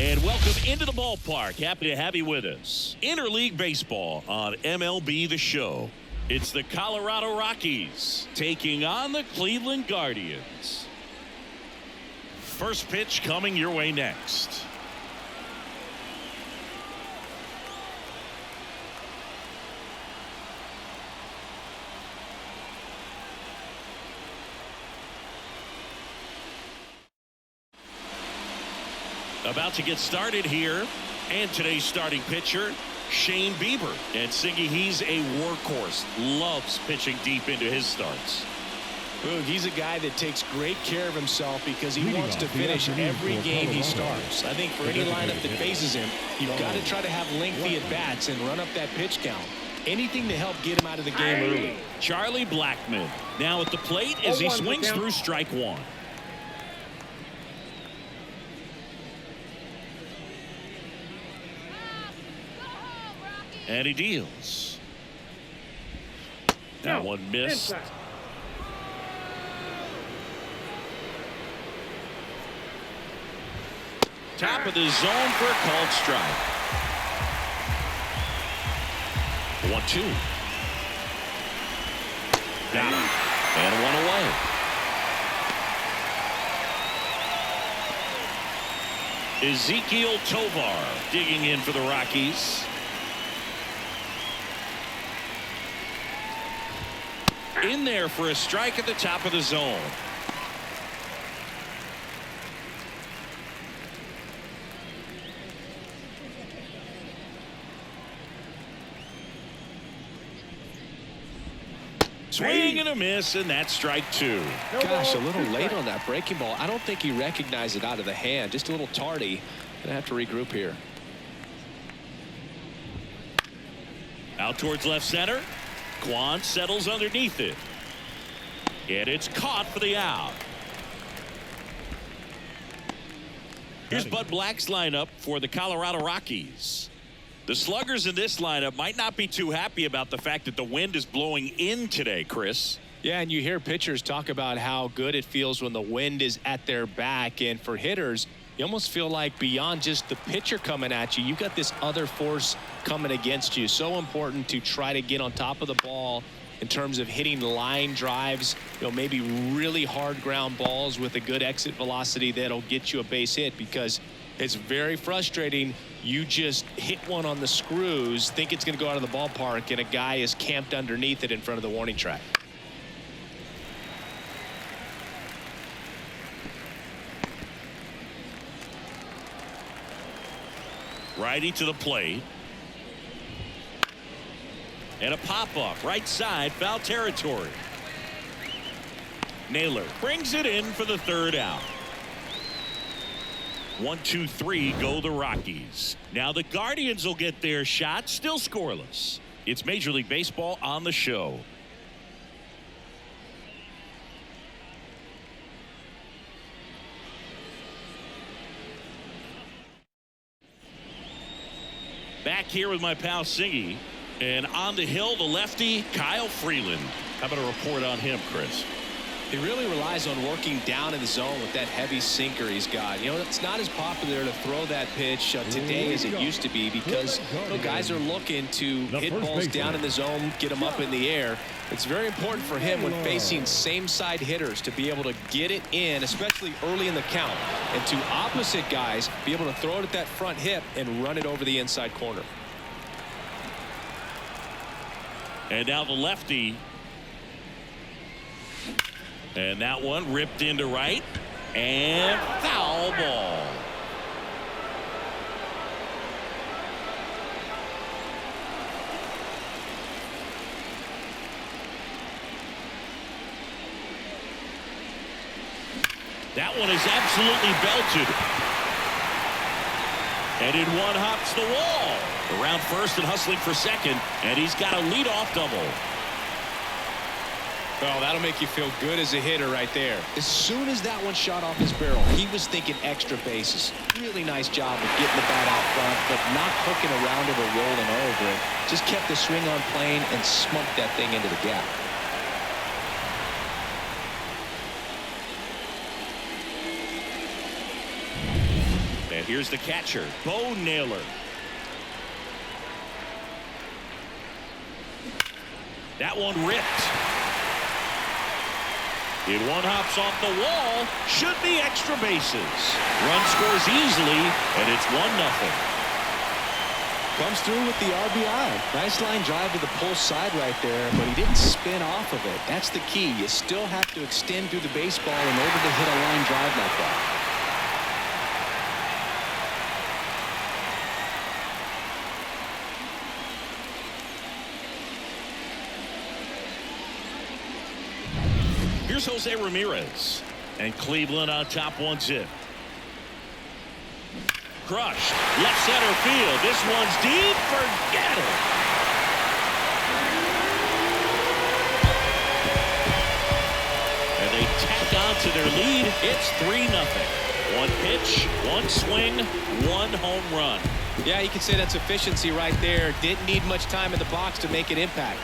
And welcome into the ballpark. Happy to have you with us. Interleague Baseball on MLB The Show. It's the Colorado Rockies taking on the Cleveland Guardians. First pitch coming your way next. About to get started here, and today's starting pitcher, Shane Bieber. And Singy, he's a workhorse, loves pitching deep into his starts. Boog, he's a guy that takes great care of himself because he wants to finish every game he starts. I think for any lineup that faces him, you've got to try to have lengthy at-bats and run up that pitch count. Anything to help get him out of the game early. Charlie Blackmon now at the plate as he swings through strike one. And he deals. That one missed. Top of the zone for a called strike. 1-2. Got him. And one away. Ezekiel Tovar digging in for the Rockies. In there for a strike at the top of the zone. Swing and a miss, and that's strike two. Gosh, a little late on that breaking ball. I don't think he recognized it out of the hand. Just a little tardy. Gonna have to regroup here. Out towards left center. Kwan settles underneath it. And it's caught for the out. Here's Bud Black's lineup for the Colorado Rockies. The sluggers in this lineup might not be too happy about the fact that the wind is blowing in today, Chris. Yeah, and you hear pitchers talk about how good it feels when the wind is at their back. And for hitters, you almost feel like beyond just the pitcher coming at you, you've got this other force coming against you. So important to try to get on top of the ball in terms of hitting line drives, maybe really hard ground balls with a good exit velocity that'll get you a base hit, because it's very frustrating. You just hit one on the screws, think it's going to go out of the ballpark, and a guy is camped underneath it in front of the warning track. Righty to the plate. And a pop-up right side, foul territory. Naylor brings it in for the third out. 1-2-3 go the Rockies. Now the Guardians will get their shot, still scoreless. It's Major League Baseball on the show. Back here with my pal Singy. And on the hill, the lefty, Kyle Freeland. How about a report on him, Chris? He really relies on working down in the zone with that heavy sinker he's got. It's not as popular to throw that pitch today as it used to be, because guys are looking to hit balls down in the zone, get them up in the air. It's very important for him when facing same-side hitters to be able to get it in, especially early in the count, and to opposite guys be able to throw it at that front hip and run it over the inside corner. And now the lefty. And that one ripped into right. And foul ball. That one is absolutely belted. And in one hops the wall. Around first and hustling for second, and he's got a leadoff double. Oh, that'll make you feel good as a hitter right there. As soon as that one shot off his barrel, he was thinking extra bases. Really nice job of getting the bat out front, but not hooking around it or rolling over it. Just kept the swing on plane and smoked that thing into the gap. And here's the catcher, Bo Naylor. That one ripped. It one hops off the wall. Should be extra bases. Run scores easily, and it's 1-0. Comes through with the RBI. Nice line drive to the pull side right there, but he didn't spin off of it. That's the key. You still have to extend through the baseball in order to hit a line drive like that. Here's Jose Ramirez, and Cleveland on top 1-0. Crushed left center field. This one's deep. Forget it. And they tack on to their lead. It's 3-0. One pitch, one swing, one home run. Yeah, you can say that's efficiency right there. Didn't need much time in the box to make an impact.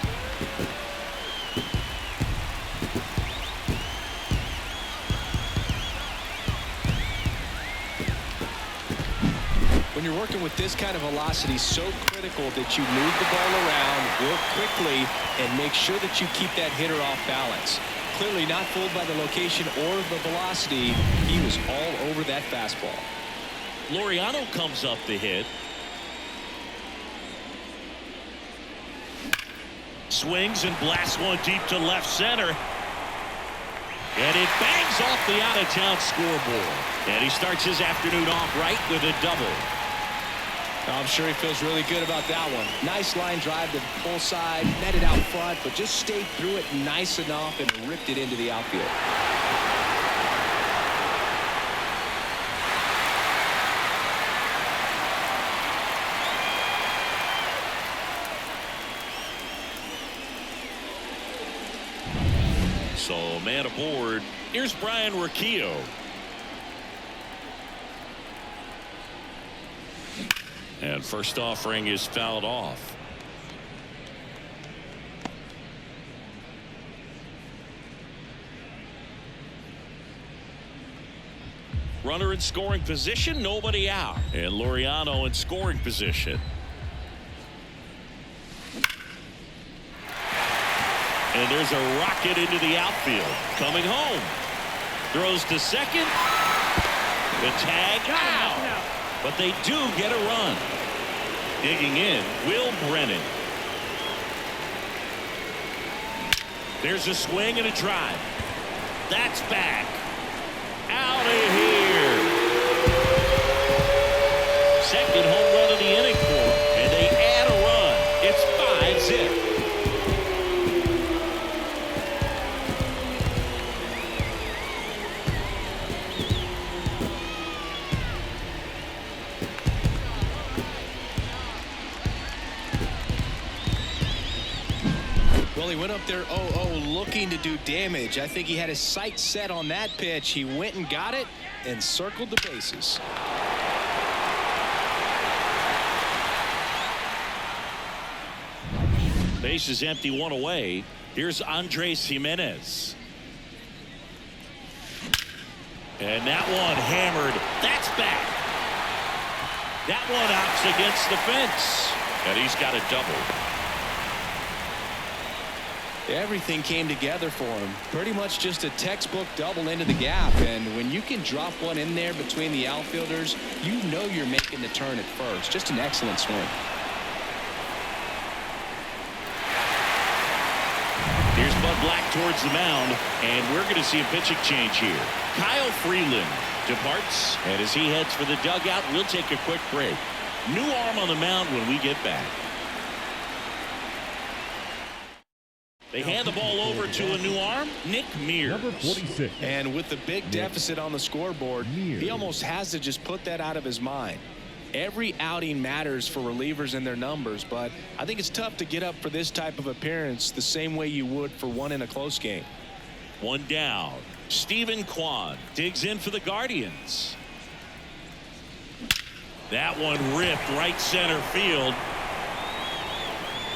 When you're working with this kind of velocity, so critical that you move the ball around, work quickly, and make sure that you keep that hitter off balance. Clearly not fooled by the location or the velocity. He was all over that fastball. Laureano comes up to hit. Swings and blasts one deep to left center. And it bangs off the out-of-town scoreboard. And he starts his afternoon off right with a double. I'm sure he feels really good about that one. Nice line drive to the pull side, netted out front, but just stayed through it nice enough and ripped it into the outfield. So man aboard. Here's Brian Rocchio. And first offering is fouled off. Runner in scoring position, nobody out. And Laureano in scoring position. And there's a rocket into the outfield. Coming home. Throws to second. The tag out. But they do get a run. Digging in, Will Brennan. There's a swing and a drive. That's back. Out of here. Second home run of the inning for him. And they add a run. It's 5-0. Well, he went up there 0-0 looking to do damage. I think he had his sights set on that pitch. He went and got it and circled the bases. Base is empty, one away. Here's Andres Jimenez. And that one hammered. That's back. That one outs against the fence. And he's got a double. Everything came together for him. Pretty much just a textbook double into the gap. And when you can drop one in there between the outfielders, you know you're making the turn at first. Just an excellent swing. Here's Bud Black towards the mound, and we're going to see a pitching change here. Kyle Freeland departs, and as he heads for the dugout, we'll take a quick break. New arm on the mound when we get back. They hand the ball over to a new arm, Nick Mears. Number 46. And with the big deficit on the scoreboard, he almost has to just put that out of his mind. Every outing matters for relievers and their numbers, but I think it's tough to get up for this type of appearance the same way you would for one in a close game. One down. Stephen Kwan digs in for the Guardians. That one ripped right center field.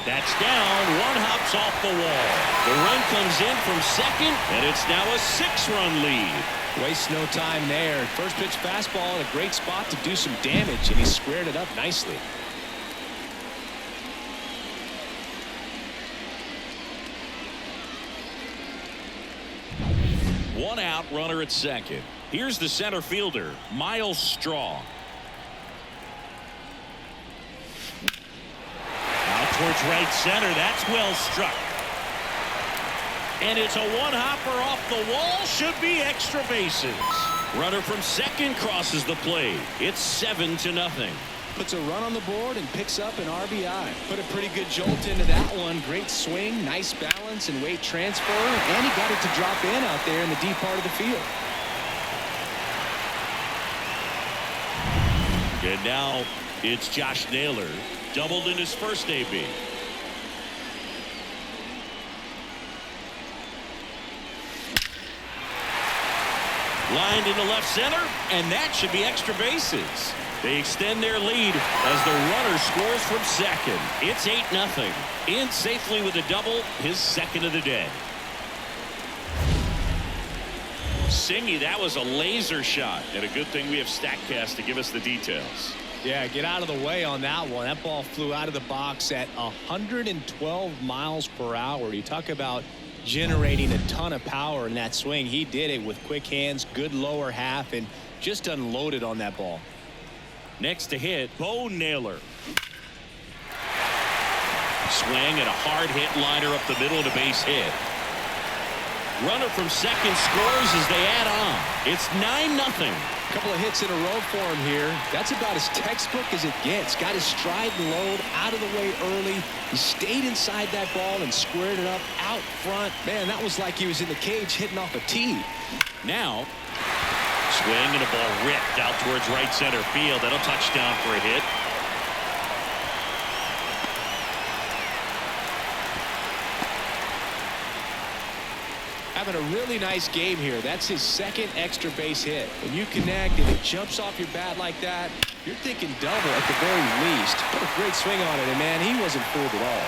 That's down. One hops off the wall. The run comes in from second, and it's now a 6-run lead. Wastes no time there. First pitch fastball in a great spot to do some damage, and he squared it up nicely. One out, runner at second. Here's the center fielder, Miles Straw. Out towards right center. That's well struck. And it's a one-hopper off the wall. Should be extra bases. Runner from second crosses the plate. It's 7-0. Puts a run on the board and picks up an RBI. Put a pretty good jolt into that one. Great swing, nice balance and weight transfer. And he got it to drop in out there in the deep part of the field. And now it's Josh Naylor. Doubled in his first AB. Lined into left center, and that should be extra bases. They extend their lead as the runner scores from second. It's 8-0. In safely with a double, his second of the day. Singy, that was a laser shot, and a good thing we have StatCast to give us the details. Yeah, get out of the way on that one. That ball flew out of the box at 112 miles per hour. You talk about generating a ton of power in that swing. He did it with quick hands, good lower half, and just unloaded on that ball. Next to hit, Bo Naylor. Swing and a hard hit liner up the middle of the base hit. Runner from second scores as they add on. It's 9-0. A couple of hits in a row for him here. That's about as textbook as it gets. Got his stride and load out of the way early. He stayed inside that ball and squared it up out front. Man, that was like he was in the cage hitting off a tee. Now, swing and a ball ripped out towards right center field. That'll touchdown for a hit. Having a really nice game here. That's his second extra base hit. When you connect and it jumps off your bat like that, you're thinking double at the very least. What a great swing on it, and man, he wasn't fooled at all.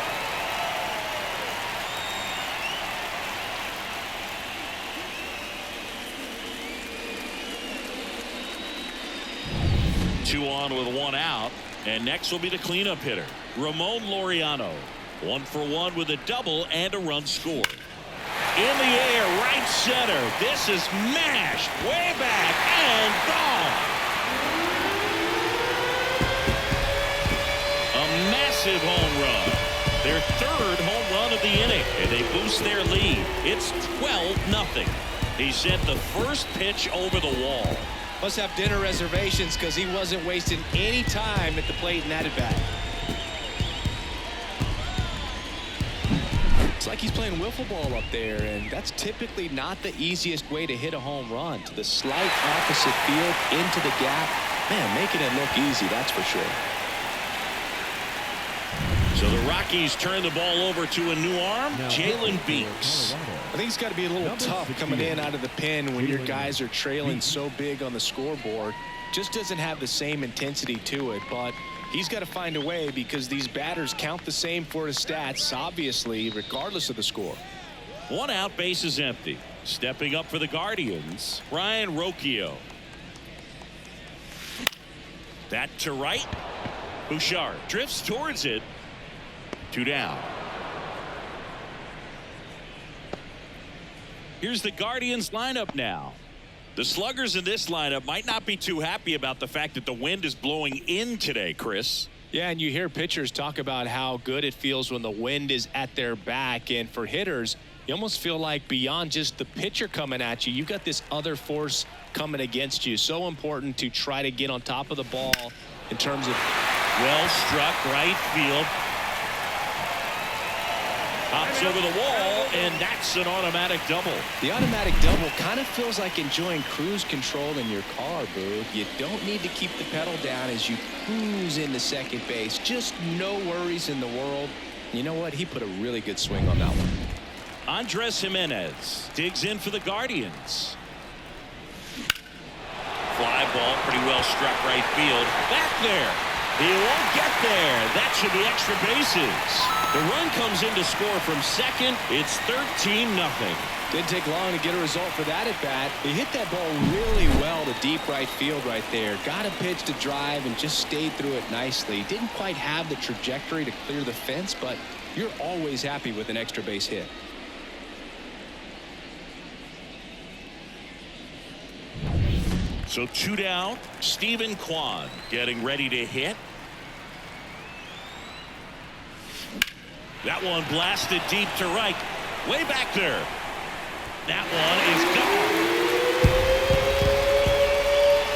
Two on with one out, and next will be the cleanup hitter, Ramon Laureano. 1-for-1 with a double and a run scored. In the air, right center. This is mashed way back and gone. A massive home run. Their third home run of the inning, and they boost their lead. It's 12-0. He sent the first pitch over the wall. Must have dinner reservations because he wasn't wasting any time at the plate in that at bat. It's like he's playing wiffle ball up there, and that's typically not the easiest way to hit a home run. To the slight opposite field, into the gap. Man, making it look easy, that's for sure. So the Rockies turn the ball over to a new arm, Jalen Beeks. I think it's got to be a little tough coming in out of the pen when your guys are trailing so big on the scoreboard. Just doesn't have the same intensity to it, but he's got to find a way because these batters count the same for his stats, obviously, regardless of the score. One out, base is empty. Stepping up for the Guardians, Ryan Rocchio. That to right. Bouchard drifts towards it. 2 down. Here's the Guardians lineup now. The sluggers in this lineup might not be too happy about the fact that the wind is blowing in today, Chris. Yeah, and you hear pitchers talk about how good it feels when the wind is at their back. And for hitters, you almost feel like beyond just the pitcher coming at you, you've got this other force coming against you. So important to try to get on top of the ball in terms of well struck right field. Hops over the wall, and that's an automatic double. The automatic double kind of feels like enjoying cruise control in your car, Boo. You don't need to keep the pedal down as you cruise into second base. Just no worries in the world. You know what? He put a really good swing on that one. Andres Jimenez digs in for the Guardians. Fly ball, pretty well struck right field. Back there. He won't get there. That should be extra bases. The run comes in to score from second. It's 13-0. Didn't take long to get a result for that at bat. He hit that ball really well to deep right field right there. Got a pitch to drive and just stayed through it nicely. Didn't quite have the trajectory to clear the fence, but you're always happy with an extra base hit. So 2 down. Stephen Kwan getting ready to hit. That one blasted deep to right. Way back there. That one is gone.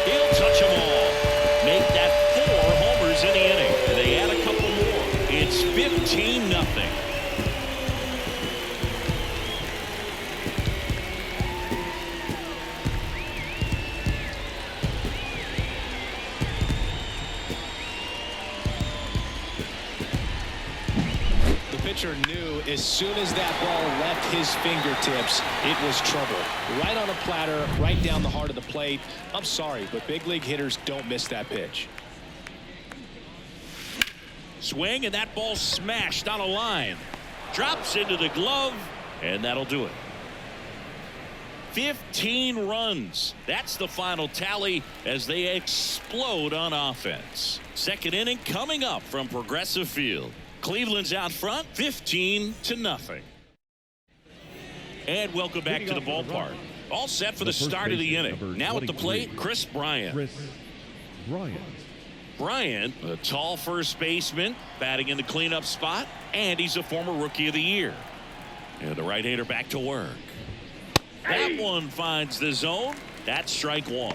He'll touch them all. Make that 4 homers in the inning. And they add a couple more. It's 15-0. Pitcher knew as soon as that ball left his fingertips, it was trouble. Right on a platter, right down the heart of the plate. I'm sorry, but big league hitters don't miss that pitch. Swing, and that ball smashed on a line. Drops into the glove, and that'll do it. 15 runs. That's the final tally as they explode on offense. Second inning coming up from Progressive Field. Cleveland's out front, 15-0. And welcome back to the ballpark. All set for the start of the inning. Now at the plate, Chris Bryant. Bryant, a tall first baseman, batting in the cleanup spot, and he's a former Rookie of the Year. And the right-hander back to work. That one finds the zone. That's strike one.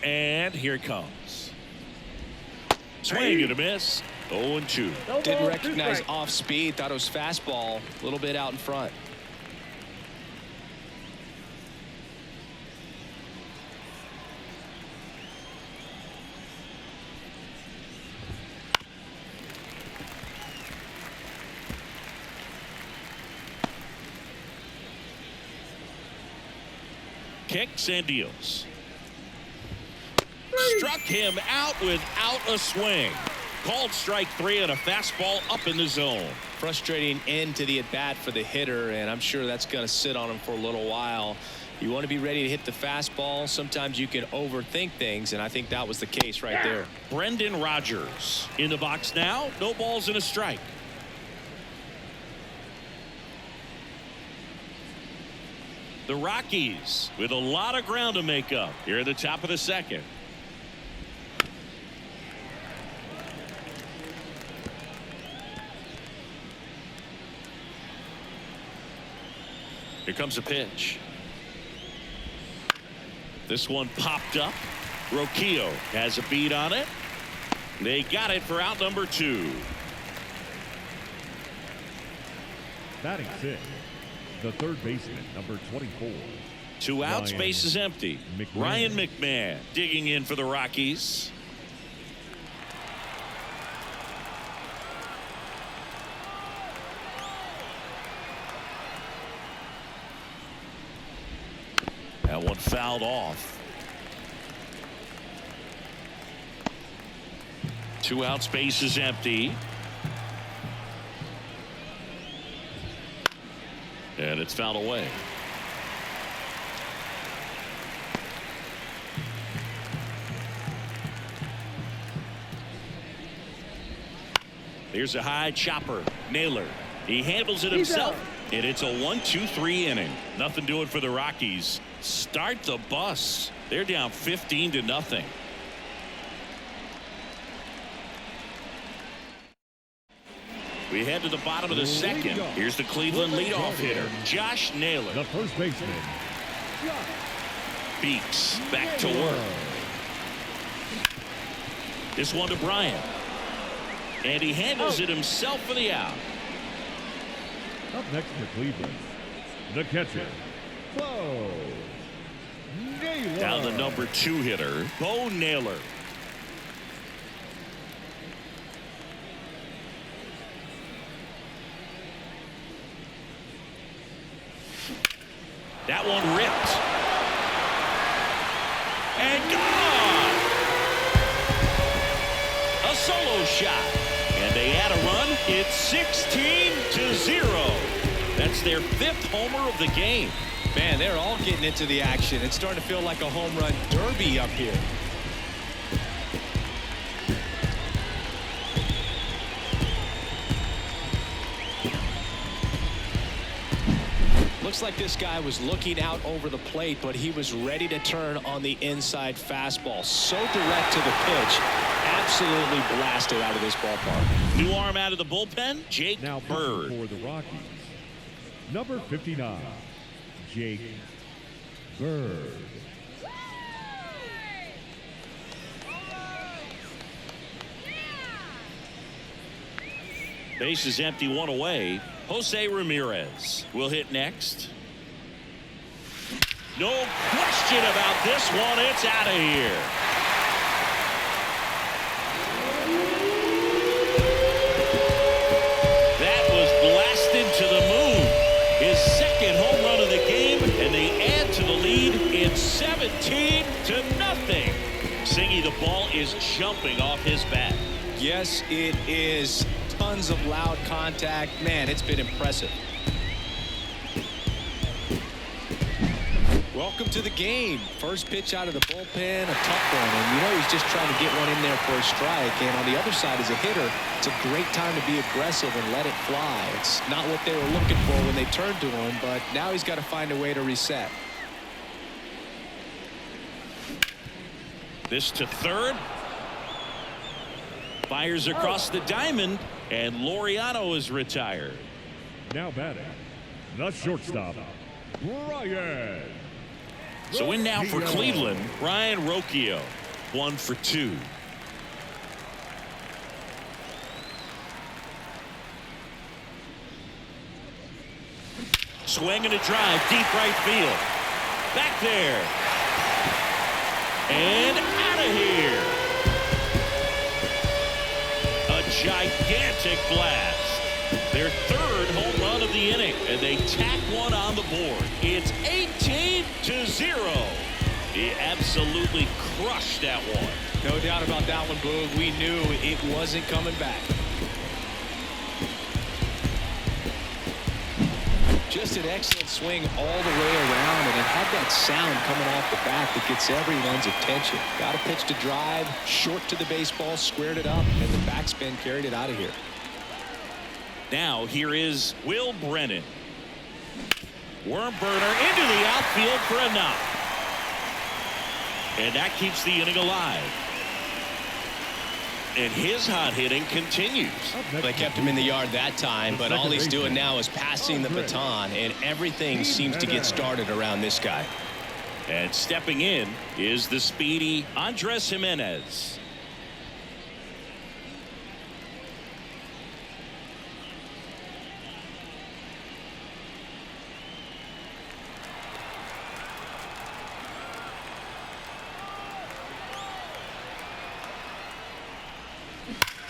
And here it comes. Swing and a miss. 0-2. Didn't recognize off speed. Thought it was fastball. A little bit out in front. Kicks and deals. Struck him out without a swing. Called strike 3 on a fastball up in the zone. Frustrating end to the at bat for the hitter, and I'm sure that's going to sit on him for a little while. You want to be ready to hit the fastball. Sometimes you can overthink things, and I think that was the case right there. Brendan Rodgers in the box now. No balls and a strike. The Rockies with a lot of ground to make up here at the top of the second. Here comes a pitch. This one popped up. Rocchio has a beat on it. They got it for out number 2. Batting 6, the third baseman, number 24. 2 outs, base is empty. Ryan McMahon digging in for the Rockies. That one fouled off. 2 outs, base is empty. And it's fouled away. Here's a high chopper. Naylor. He handles it himself. And it's a 1-2-3 inning. Nothing doing for the Rockies. Start the bus. They're down 15-0. We head to the bottom of the second. Here's the Cleveland leadoff hitter, Josh Naylor. The first baseman. Beeks back to work. This one to Bryant. And he handles it himself for the out. Up next for Cleveland, the catcher, Bo Naylor. Down the number 2 hitter, Bo Naylor. That one ripped. And gone. A solo shot. And they add a run. It's 16-0. That's their 5th homer of the game. Man, they're all getting into the action. It's starting to feel like a home run derby up here. Looks like this guy was looking out over the plate, but he was ready to turn on the inside fastball. So direct to the pitch. Absolutely blasted out of this ballpark. New arm out of the bullpen, Jake Now Bird. for the Rockies, number 59, Jake Bird. Base is empty, 1 away. Jose Ramirez will hit next. No question about this one. It's out of here. That was blasted to the moon. His 2nd home run of the game, and they add to the lead. It's 17-0. Singy, the ball is jumping off his bat. Yes, it is. Tons of loud contact. Man, it's been impressive. Welcome to the game. First pitch out of the bullpen, a tough one. And you know he's just trying to get one in there for a strike. And on the other side, as a hitter, it's a great time to be aggressive and let it fly. It's not what they were looking for when they turned to him, but now he's got to find a way to reset. This to third. Fires across the diamond, and Laureano is retired. Now batting, the shortstop, Brian. So in now for Rocchio. Cleveland, Ryan Rocchio, 1 for 2. Swing and a drive, deep right field. Back there. And out of here. A gigantic blast. Their 3rd home run of the inning, and they tack one on the board. It's 18-0. He absolutely crushed that one. No doubt about that one, Boog. We knew it wasn't coming back. Just an excellent swing all the way around, and it had that sound coming off the bat that gets everyone's attention. Got a pitch to drive, short to the baseball, squared it up, and the backspin carried it out of here. Now here is Will Brennan. Worm burner into the outfield for a knock. And that keeps the inning alive. And his hot hitting continues. They kept him in the yard that time, but all he's doing now is passing the baton, and everything seems to get started around this guy. And stepping in is the speedy Andres Jimenez.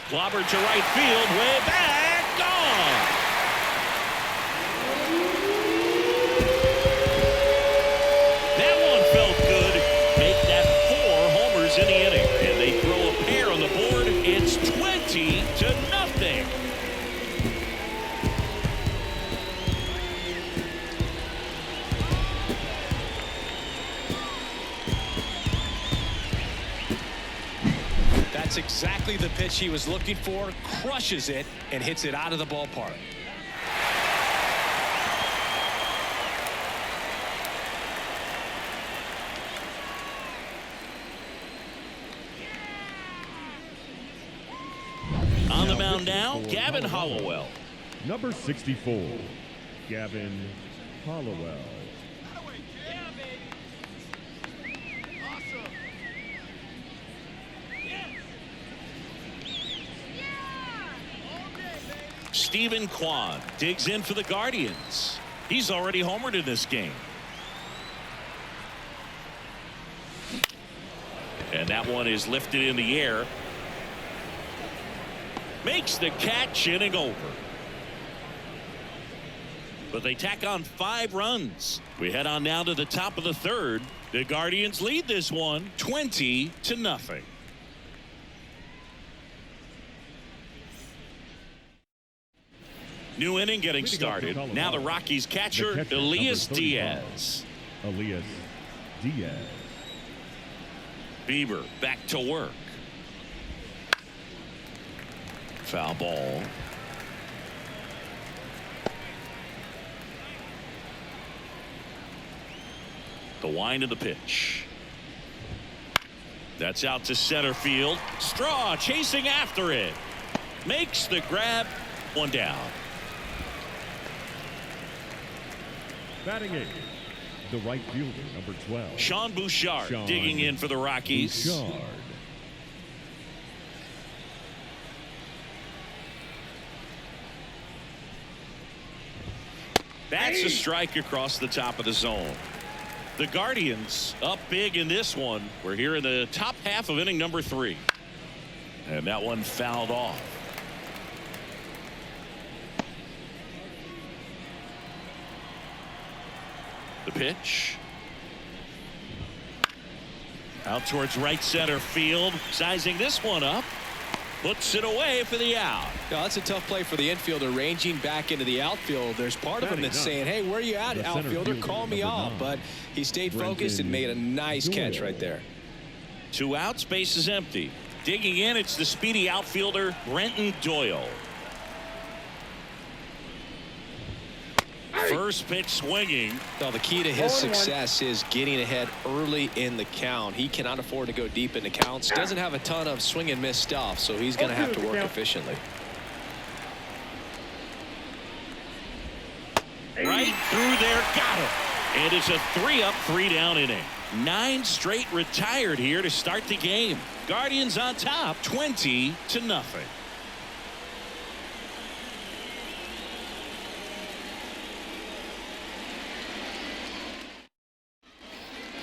Clobbered to right field, way back, gone. That one felt good. Make that 4 homers in the inning, and they throw a pair on the board. It's 20-0. That's exactly the pitch he was looking for. Crushes it and hits it out of the ballpark. On the mound now, Gavin Hollowell. Number 64, Gavin Hollowell. Stephen Kwan digs in for the Guardians. He's already homered in this game. And that one is lifted in the air. Makes the catch, inning over. but they tack on 5 runs. We head on now to the top of the third. The Guardians lead this one 20-0. New inning getting started. Now the Rockies catcher, Elias Diaz. Elias Diaz. Bieber back to work. Foul ball. The wind of the pitch. That's out to center field. Straw chasing after it. Makes the grab. 1 down. Batting 8, the right fielder, number 12. Sean Bouchard digging in for the Rockies. Bouchard. That's a strike across the top of the zone. The Guardians up big in this one. We're here in the top half of inning number 3. And that one fouled off. The pitch. Out towards right center field. Sizing this one up. Puts it away for the out. No, that's a tough play for the infielder, ranging back into the outfield. There's part of him that's saying, hey, where are you at, outfielder? Call me off. But he stayed focused and made a nice catch right there. 2 outs, base is empty. Digging in, it's the speedy outfielder, Brenton Doyle. First pitch swinging. Well, the key to his success is getting ahead early in the count. He cannot afford to go deep in the counts. Doesn't have a ton of swing and miss stuff, so he's going to have to work efficiently. Right through there, got it. And it's a 3-up, 3-down inning. 9 straight retired here to start the game. Guardians on top, 20-0.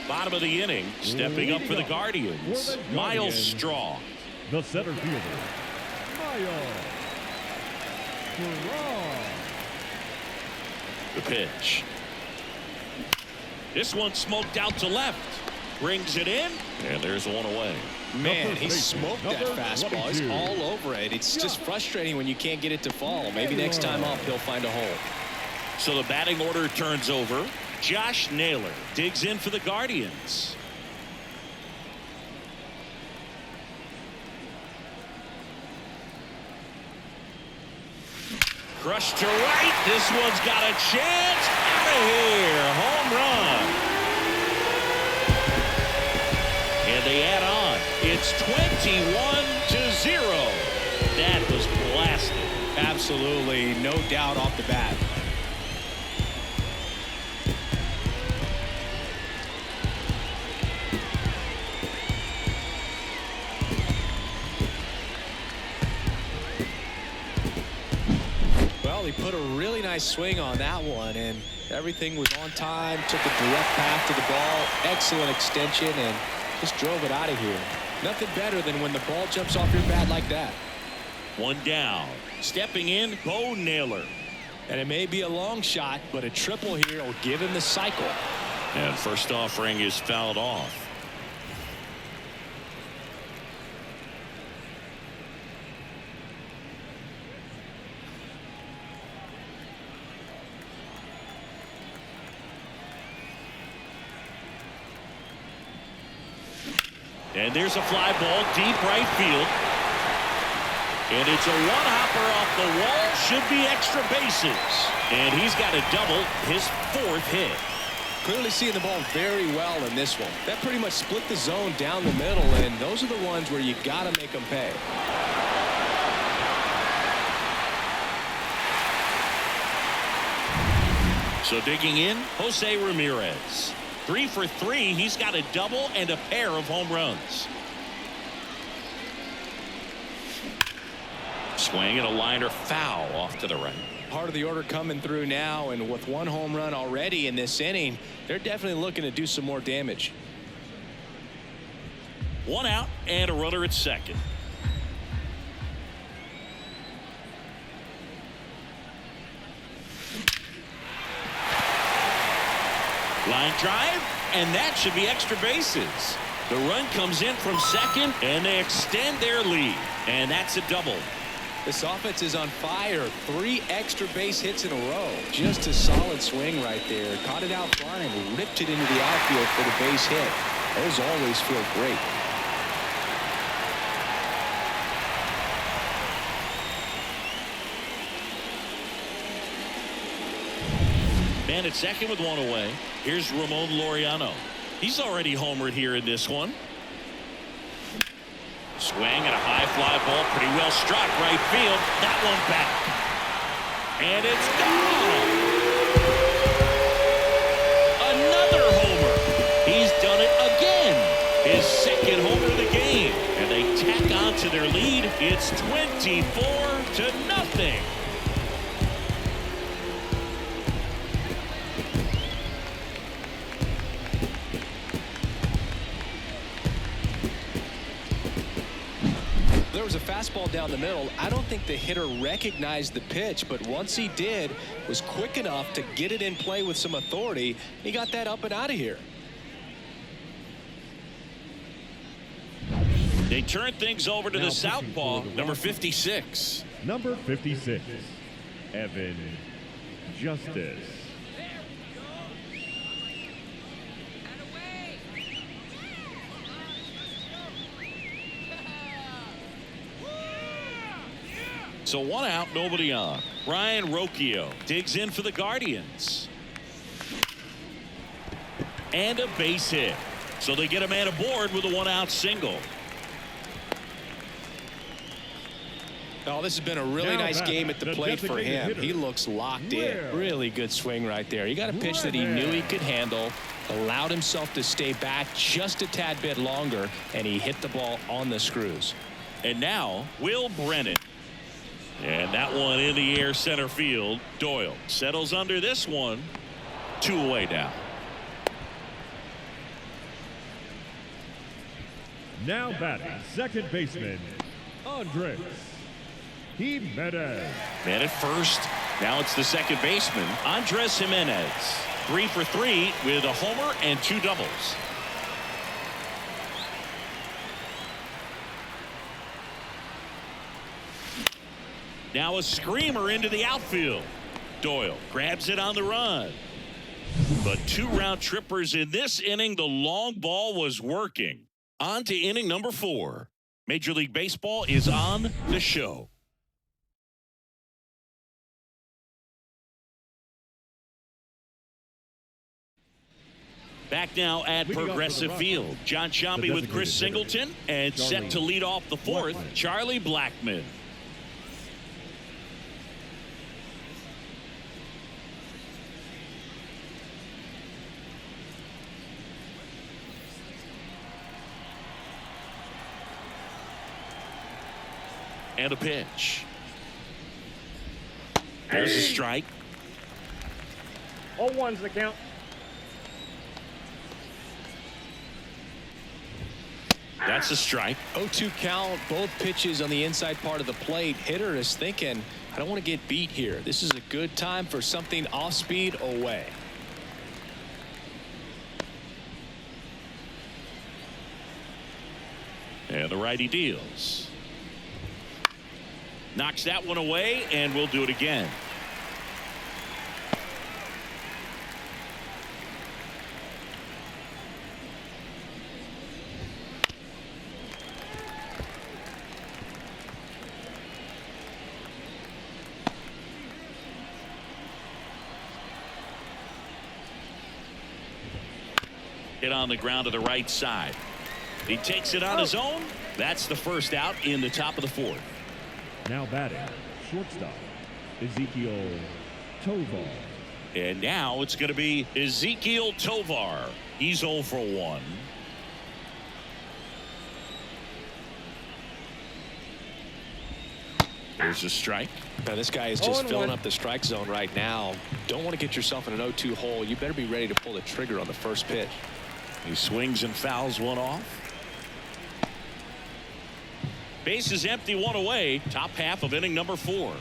Bottom of the inning, stepping up for the Guardians, Miles Straw. The center fielder, Miles Straw. The pitch. This one smoked out to left. Brings it in, and there's one away. Man, he smoked that fastball. He's all over it. It's just frustrating when you can't get it to fall. Maybe next time up he'll find a hole. So the batting order turns over. Josh Naylor digs in for the Guardians. Crushed to right. This one's got a chance. Out of here. Home run. And they add on. It's 21-0. That was blasted. Absolutely, no doubt off the bat. Well, he put a really nice swing on that one, and everything was on time. Took a direct path to the ball. Excellent extension, and just drove it out of here. Nothing better than when the ball jumps off your bat like that. 1 down. Stepping in, Bo Naylor. And it may be a long shot, but a triple here will give him the cycle. And first offering is fouled off. And there's a fly ball deep right field. And it's a one-hopper off the wall. Should be extra bases. And he's got a double, his 4th hit. Clearly seeing the ball very well in this one. That pretty much split the zone down the middle, and those are the ones where you got to make them pay. So digging in, Jose Ramirez. 3 for 3. He's got a double and a pair of home runs. Swing and a liner foul off to the right. Part of the order coming through now, and with 1 home run already in this inning, they're definitely looking to do some more damage. 1 out and a runner at second. Line drive, and that should be extra bases. The run comes in from second, and they extend their lead. And that's a double. This offense is on fire. 3 extra base hits in a row. Just a solid swing right there. Caught it out front and ripped it into the outfield for the base hit. Those always feel great. Man at second with one away. Here's Ramon Laureano. He's already homered here in this one. Swing and a high fly ball, pretty well struck right field. That one back. And it's gone. Another homer. He's done it again. His second homer of the game. And they tack on to their lead. It's 24-0. There was a fastball down the middle. I don't think the hitter recognized the pitch, but once he did, was quick enough to get it in play with some authority. He got that up and out of here. They turn things over to the southpaw, number 56. Number 56, Evan Justice. So 1 out, nobody on. Ryan Rocchio digs in for the Guardians. And a base hit. So they get a man aboard with a 1-out single. Oh, this has been a really nice game at the plate for him. He looks locked in. Really good swing right there. He got a pitch that he knew he could handle, allowed himself to stay back just a tad bit longer, and he hit the ball on the screws. And now, Will Brennan. And that one in the air center field. Doyle settles under this one. 2 away now. Now batting, second baseman, Andres Jimenez. Man at first. Now it's the second baseman, Andres Jimenez. 3 for 3 with a homer and 2 doubles. Now a screamer into the outfield. Doyle grabs it on the run. But 2 round trippers in this inning. The long ball was working. On to inning number 4. Major League Baseball is on the show. Back now at Progressive Field. John Sciambi with Chris Singleton. And set to lead off the 4th, Charlie Blackmon. And a pitch. There's a strike. 0-1's the count. That's a strike. 0-2 count, both pitches on the inside part of the plate. Hitter is thinking, I don't want to get beat here. This is a good time for something off speed away. And the righty deals. Knocks that one away, and we'll do it again. Hit on the ground to the right side. He takes it on his own. That's the first out in the top of the 4th. Now batting, shortstop, Ezekiel Tovar. And now it's going to be Ezekiel Tovar. He's 0 for 1. There's a strike. Now this guy is just filling up the strike zone right now. Don't want to get yourself in an 0-2 hole. You better be ready to pull the trigger on the first pitch. He swings and fouls one off. Base is empty, 1 away. Top half of inning number 4.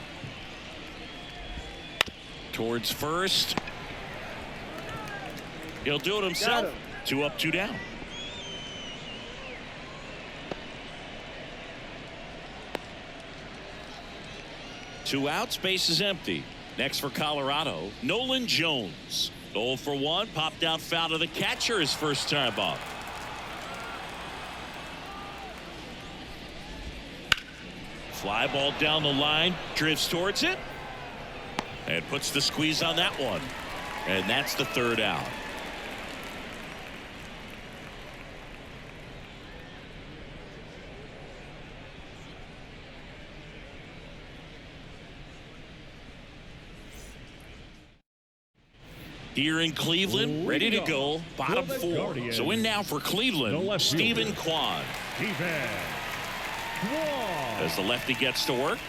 Towards first. He'll do it himself. 2 up, 2 down. Two outs, base is empty. Next for Colorado, Nolan Jones. 0 for 1, popped out foul to the catcher his first time up. Fly ball down the line, drifts towards it, and puts the squeeze on that one. And that's the 3rd out. Here in Cleveland, ready to go, bottom 4. So in now for Cleveland, Stephen Kwan. As the lefty gets to work.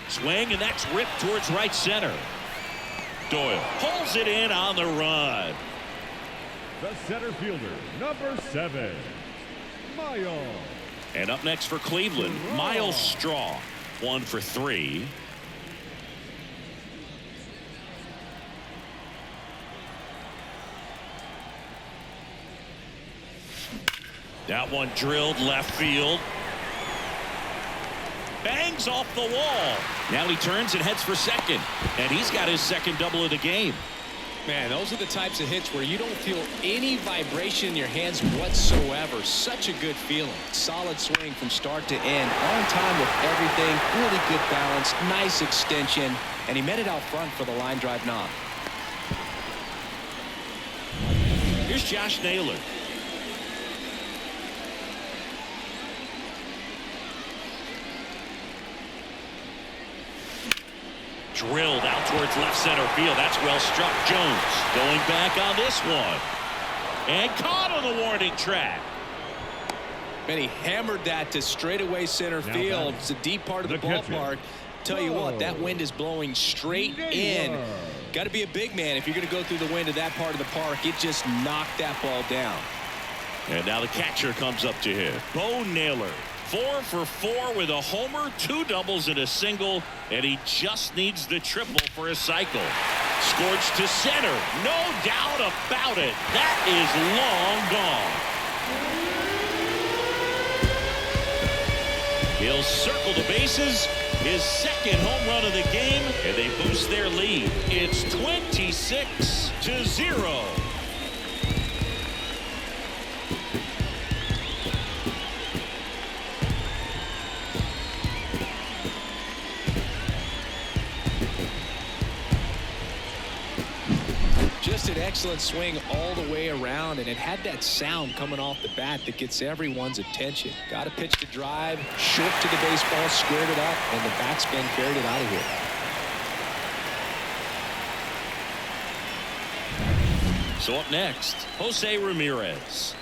Swing, and that's ripped towards right center. Doyle pulls it in on the run. The center fielder, number 7, Miles. And up next for Cleveland, Miles Straw. 1 for 3. That one drilled left field. Bangs off the wall. Now he turns and heads for second. And he's got his second double of the game. Man, those are the types of hits where you don't feel any vibration in your hands whatsoever. Such a good feeling. Solid swing from start to end. On time with everything. Really good balance. Nice extension. And he met it out front for the line drive knock. Here's Josh Naylor. Drilled out towards left center field. That's well struck. Jones going back on this one. And caught on the warning track. And he hammered that to straightaway center field. It's a deep part of the ballpark. Tell you what, that wind is blowing straight in. Got to be a big man if you're going to go through the wind of that part of the park. It just knocked that ball down. And now the catcher comes up to hit. Bo Naylor. 4 for 4 with a homer, 2 doubles and a single, and he just needs the triple for a cycle. Scorched to center, no doubt about it. That is long gone. He'll circle the bases, his second home run of the game, and they boost their lead. It's 26-0. Just an excellent swing all the way around, and it had that sound coming off the bat that gets everyone's attention. Got a pitch to drive, short to the baseball, squared it up, and the backspin carried it out of here. So up next, Jose Ramirez.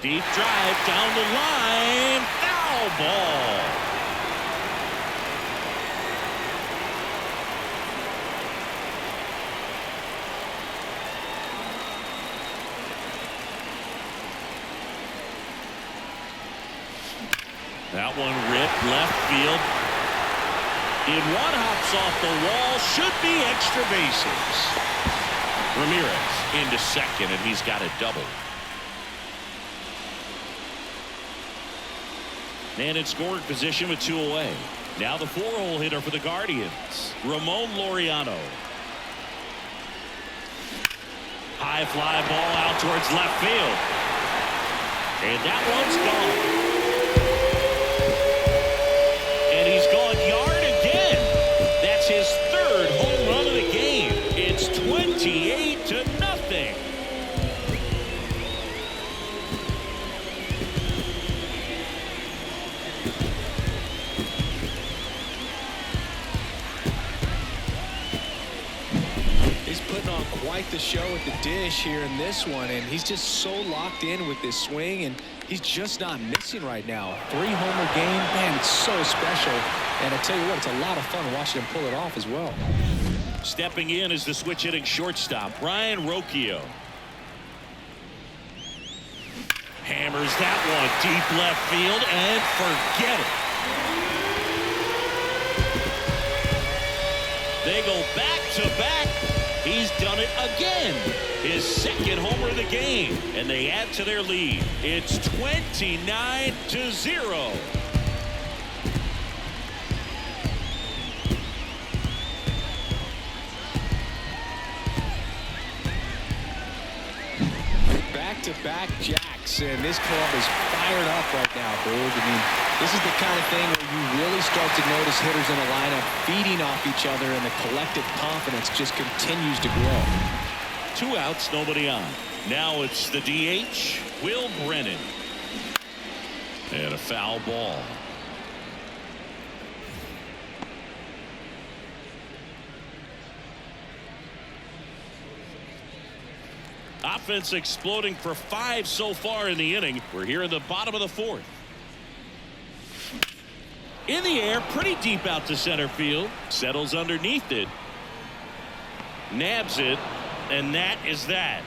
Deep drive down the line, foul ball. That one ripped left field. In one, hops off the wall. Should be extra bases. Ramirez into second, and he's got a double. And in scoring position with 2 away. Now the 4-hole hitter for the Guardians, Ramon Laureano. High fly ball out towards left field. And that one's gone. And he's gone yard again. That's his 3rd home run of the game. It's 28-0. He's putting on quite the show at the dish here in this one, and he's just so locked in with this swing, and he's just not missing right now. 3-homer game, man, it's so special. And I tell you what, it's a lot of fun watching him pull it off as well. Stepping in is the switch hitting shortstop, Ryan Rocchio. Hammers that one deep left field, and forget it. They go back-to-back. He's done it again. His second homer of the game. And they add to their lead. It's 29-0. Back-to-back jacks, and this club is fired up right now, Boog. I mean, this is the kind of thing where you really start to notice hitters in a lineup feeding off each other, and the collective confidence just continues to grow. 2 outs, nobody on. Now it's the DH, Will Brennan. And a foul ball. Offense exploding for 5 so far in the inning. We're here in the bottom of the 4th. In the air, pretty deep out to center field. Settles underneath it. Nabs it. And that is that.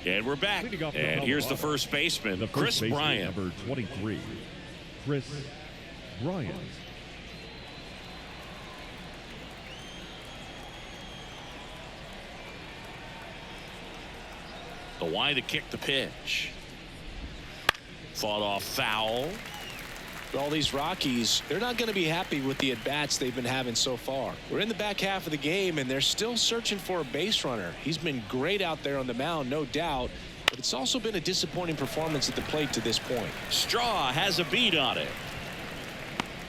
And we're back. And here's the first baseman, Chris Bryant. Number 23, Chris Bryant. The wide to kick the pitch. Fought off foul. All these Rockies, they're not going to be happy with the at-bats they've been having so far. We're in the back half of the game, and they're still searching for a base runner. He's been great out there on the mound, no doubt, but it's also been a disappointing performance at the plate to this point. Straw has a beat on it.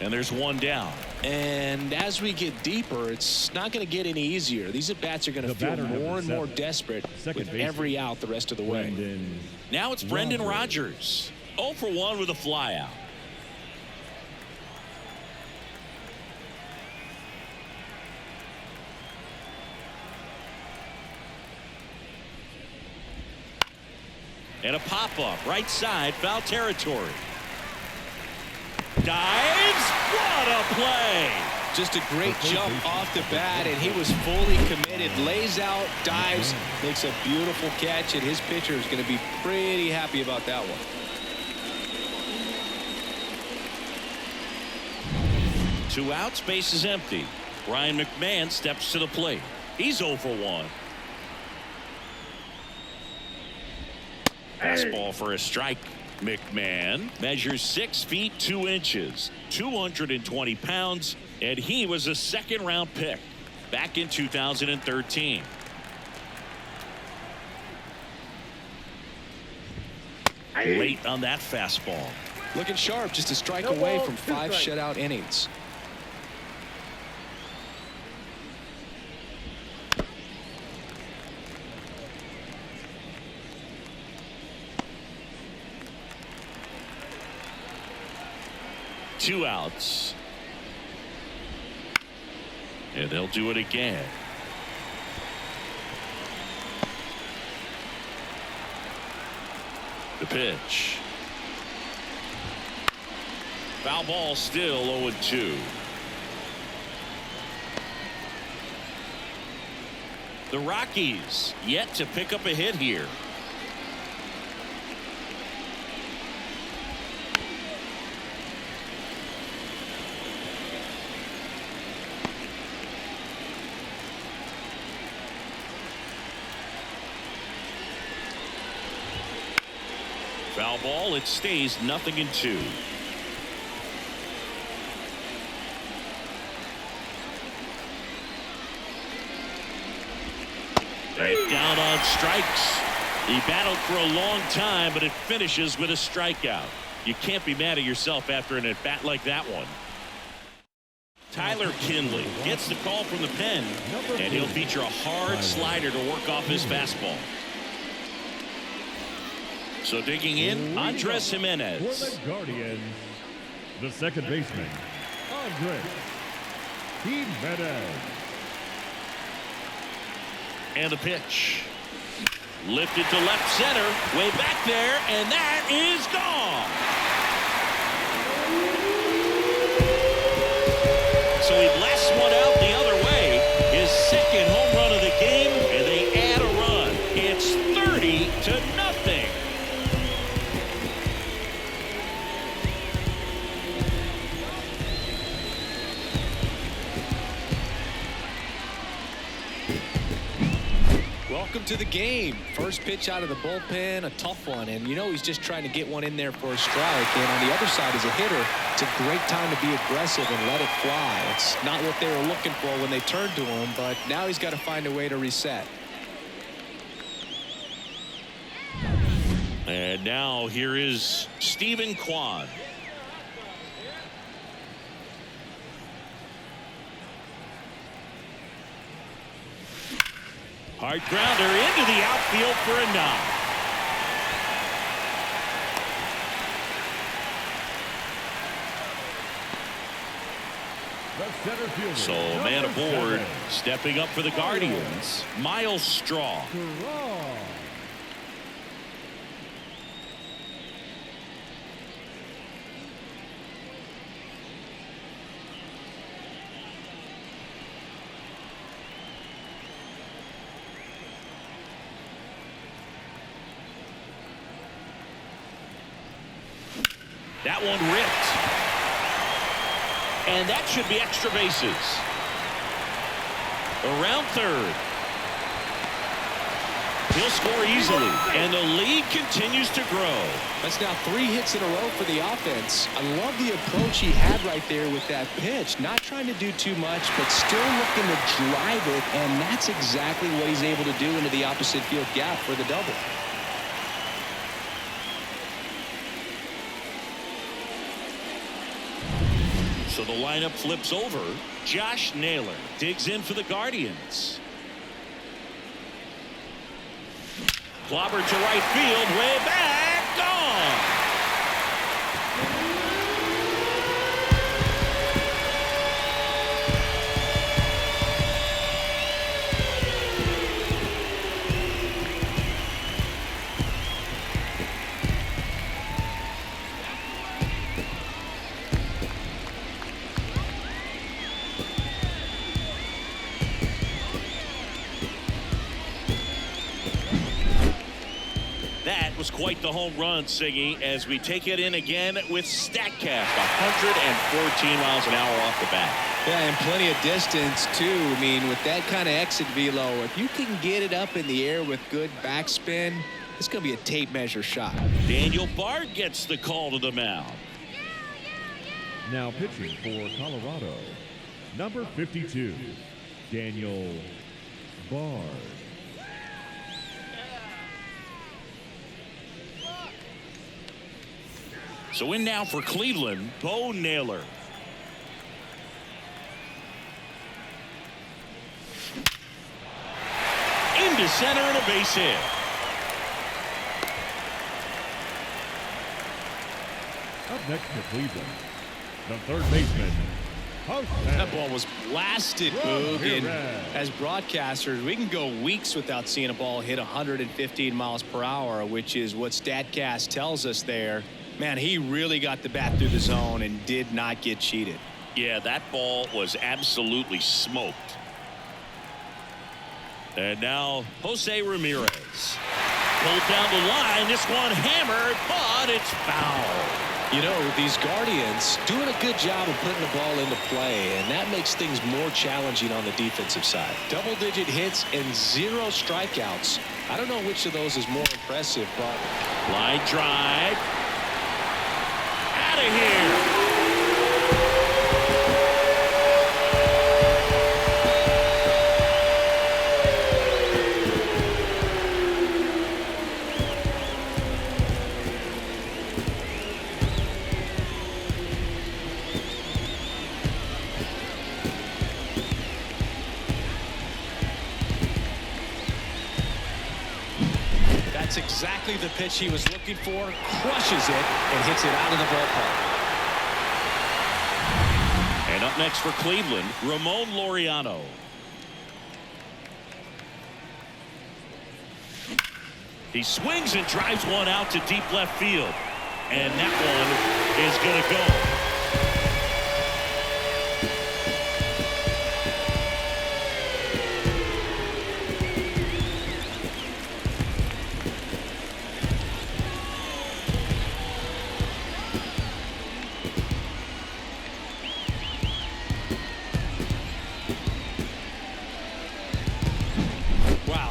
And there's one down. And as we get deeper, it's not going to get any easier. These at-bats are going to feel more and more desperate with every out the rest of the way. Now it's Brendan Rodgers. 0 for 1 with a flyout. And a pop-up, right side, foul territory. Dives, what a play! Just a great jump off the bat, and he was fully committed. Lays out, dives, makes a beautiful catch, and his pitcher is going to be pretty happy about that one. Two outs, base is empty. Ryan McMahon steps to the plate. He's 0 for 1. Fastball for a strike. McMahon measures 6 feet 2 inches, 220 pounds, and he was a second-round pick back in 2013. Late on that fastball. Looking sharp, just a strike away from 5 shutout innings. Two outs. And they'll do it again. The pitch. Foul ball, still 0-2. The Rockies yet to pick up a hit here. Foul ball, it stays 0-2. Right down on strikes. He battled for a long time, but it finishes with a strikeout. You can't be mad at yourself after an at-bat like that one. Tyler Kinley gets the call from the pen, and he'll feature a hard slider to work off his fastball. So digging in, Andres Jimenez. For the Guardians, the second baseman, Andres Jimenez. And the pitch. Lifted to left center, way back there, and that is gone. So he blasts one out the other way. His second home run of the game, and they add a run. It's 30-0. Welcome to the game. First pitch out of the bullpen, a tough one, and you know he's just trying to get one in there for a strike. And on the other side, as a hitter, it's a great time to be aggressive and let it fly. It's not what they were looking for when they turned to him, but now he's got to find a way to reset. And now here is Stephen Kwan. Hard grounder into the outfield for a knock. So man aboard, stepping up for the Guardians, Miles Straw. That one ripped. And that should be extra bases. Around third. He'll score easily, and the lead continues to grow. That's now 3 hits in a row for the offense. I love the approach he had right there with that pitch. Not trying to do too much, but still looking to drive it, and that's exactly what he's able to do into the opposite field gap for the double. So the lineup flips over. Josh Naylor digs in for the Guardians. Clobber to right field, way back, gone. That was quite the home run, Siggy, as we take it in again with StatCast, 114 miles an hour off the bat. Yeah, and plenty of distance, too. I mean, with that kind of exit velo, if you can get it up in the air with good backspin, it's going to be a tape measure shot. Daniel Bard gets the call to the mound. Now pitching for Colorado, number 52, Daniel Bard. So in now for Cleveland, Bo Naylor. Into center and a base hit. Up next for Cleveland, the third baseman. That ball was blasted, Boog, and as broadcasters, we can go weeks without seeing a ball hit 115 miles per hour, which is what StatCast tells us there. Man, he really got the bat through the zone and did not get cheated. Yeah, that ball was absolutely smoked. And now Jose Ramirez. Pulled down the line. This one hammered, but it's foul. You know, these Guardians doing a good job of putting the ball into play, and that makes things more challenging on the defensive side. Double-digit hits and 0 strikeouts. I don't know which of those is more impressive, but... Line drive. Out of here. That's exactly the pitch he was looking for. Crushes it and hits it out of the ballpark. And up next for Cleveland, Ramon Laureano. He swings and drives one out to deep left field. And that one is going to go.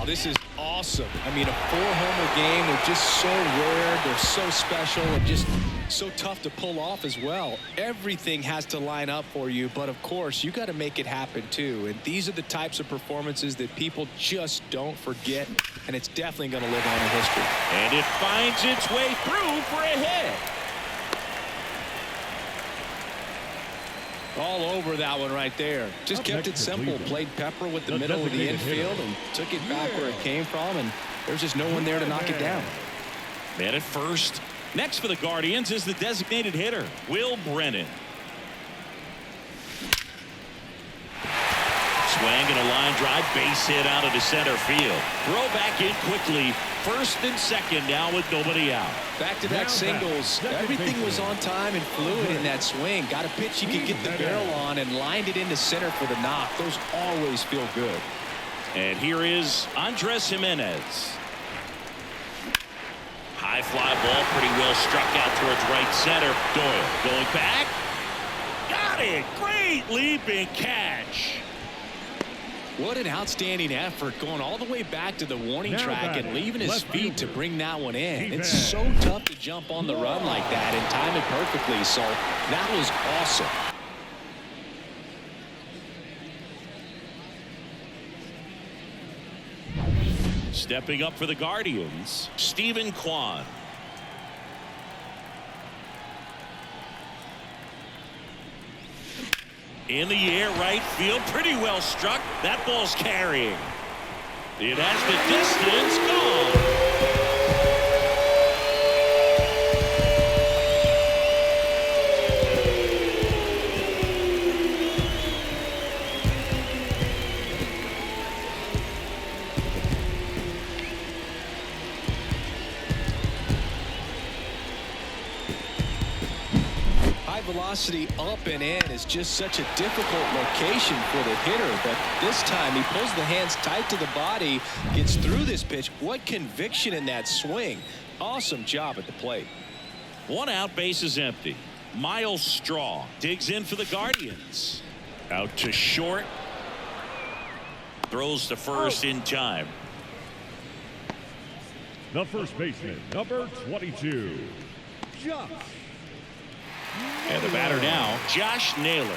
This is awesome. I mean, a 4-homer game. They're just so rare. They're so special and just so tough to pull off as well. Everything has to line up for you, but of course, you got to make it happen too. And these are the types of performances that people just don't forget, and it's definitely going to live on in history. And it finds its way through for a hit. All over that one right there. Just kept it simple. Played pepper with the middle of the infield and took it back where it came from, and there's just no one there to knock it down. Man at first. Next for the Guardians is the designated hitter, Will Brennan. Swing and a line drive, base hit out into center field. Throw back in quickly. First and second now with nobody out. Back-to-back singles. Everything was on time and fluid in that swing. Got a pitch you could get the barrel on and lined it into center for the knock. Those always feel good. And here is Andres Jimenez. High fly ball, pretty well struck out towards right center. Doyle going back. Got it. Great leaping catch. What an outstanding effort, going all the way back to the warning track and leaving his feet to bring that one in. It's so tough to jump on the run like that and time it perfectly, so that was awesome. Stepping up for the Guardians, Stephen Kwan. In the air, right field, pretty well struck. That ball's carrying. It has the distance, gone. Velocity up and in is just such a difficult location for the hitter, but this time he pulls the hands tight to the body, gets through this pitch. What conviction in that swing. Awesome job at the plate. One out, base is empty. Miles Straw digs in for the Guardians. Out to short. Throws to first in time. The first baseman, number 22, Josh. And the batter now, Josh Naylor.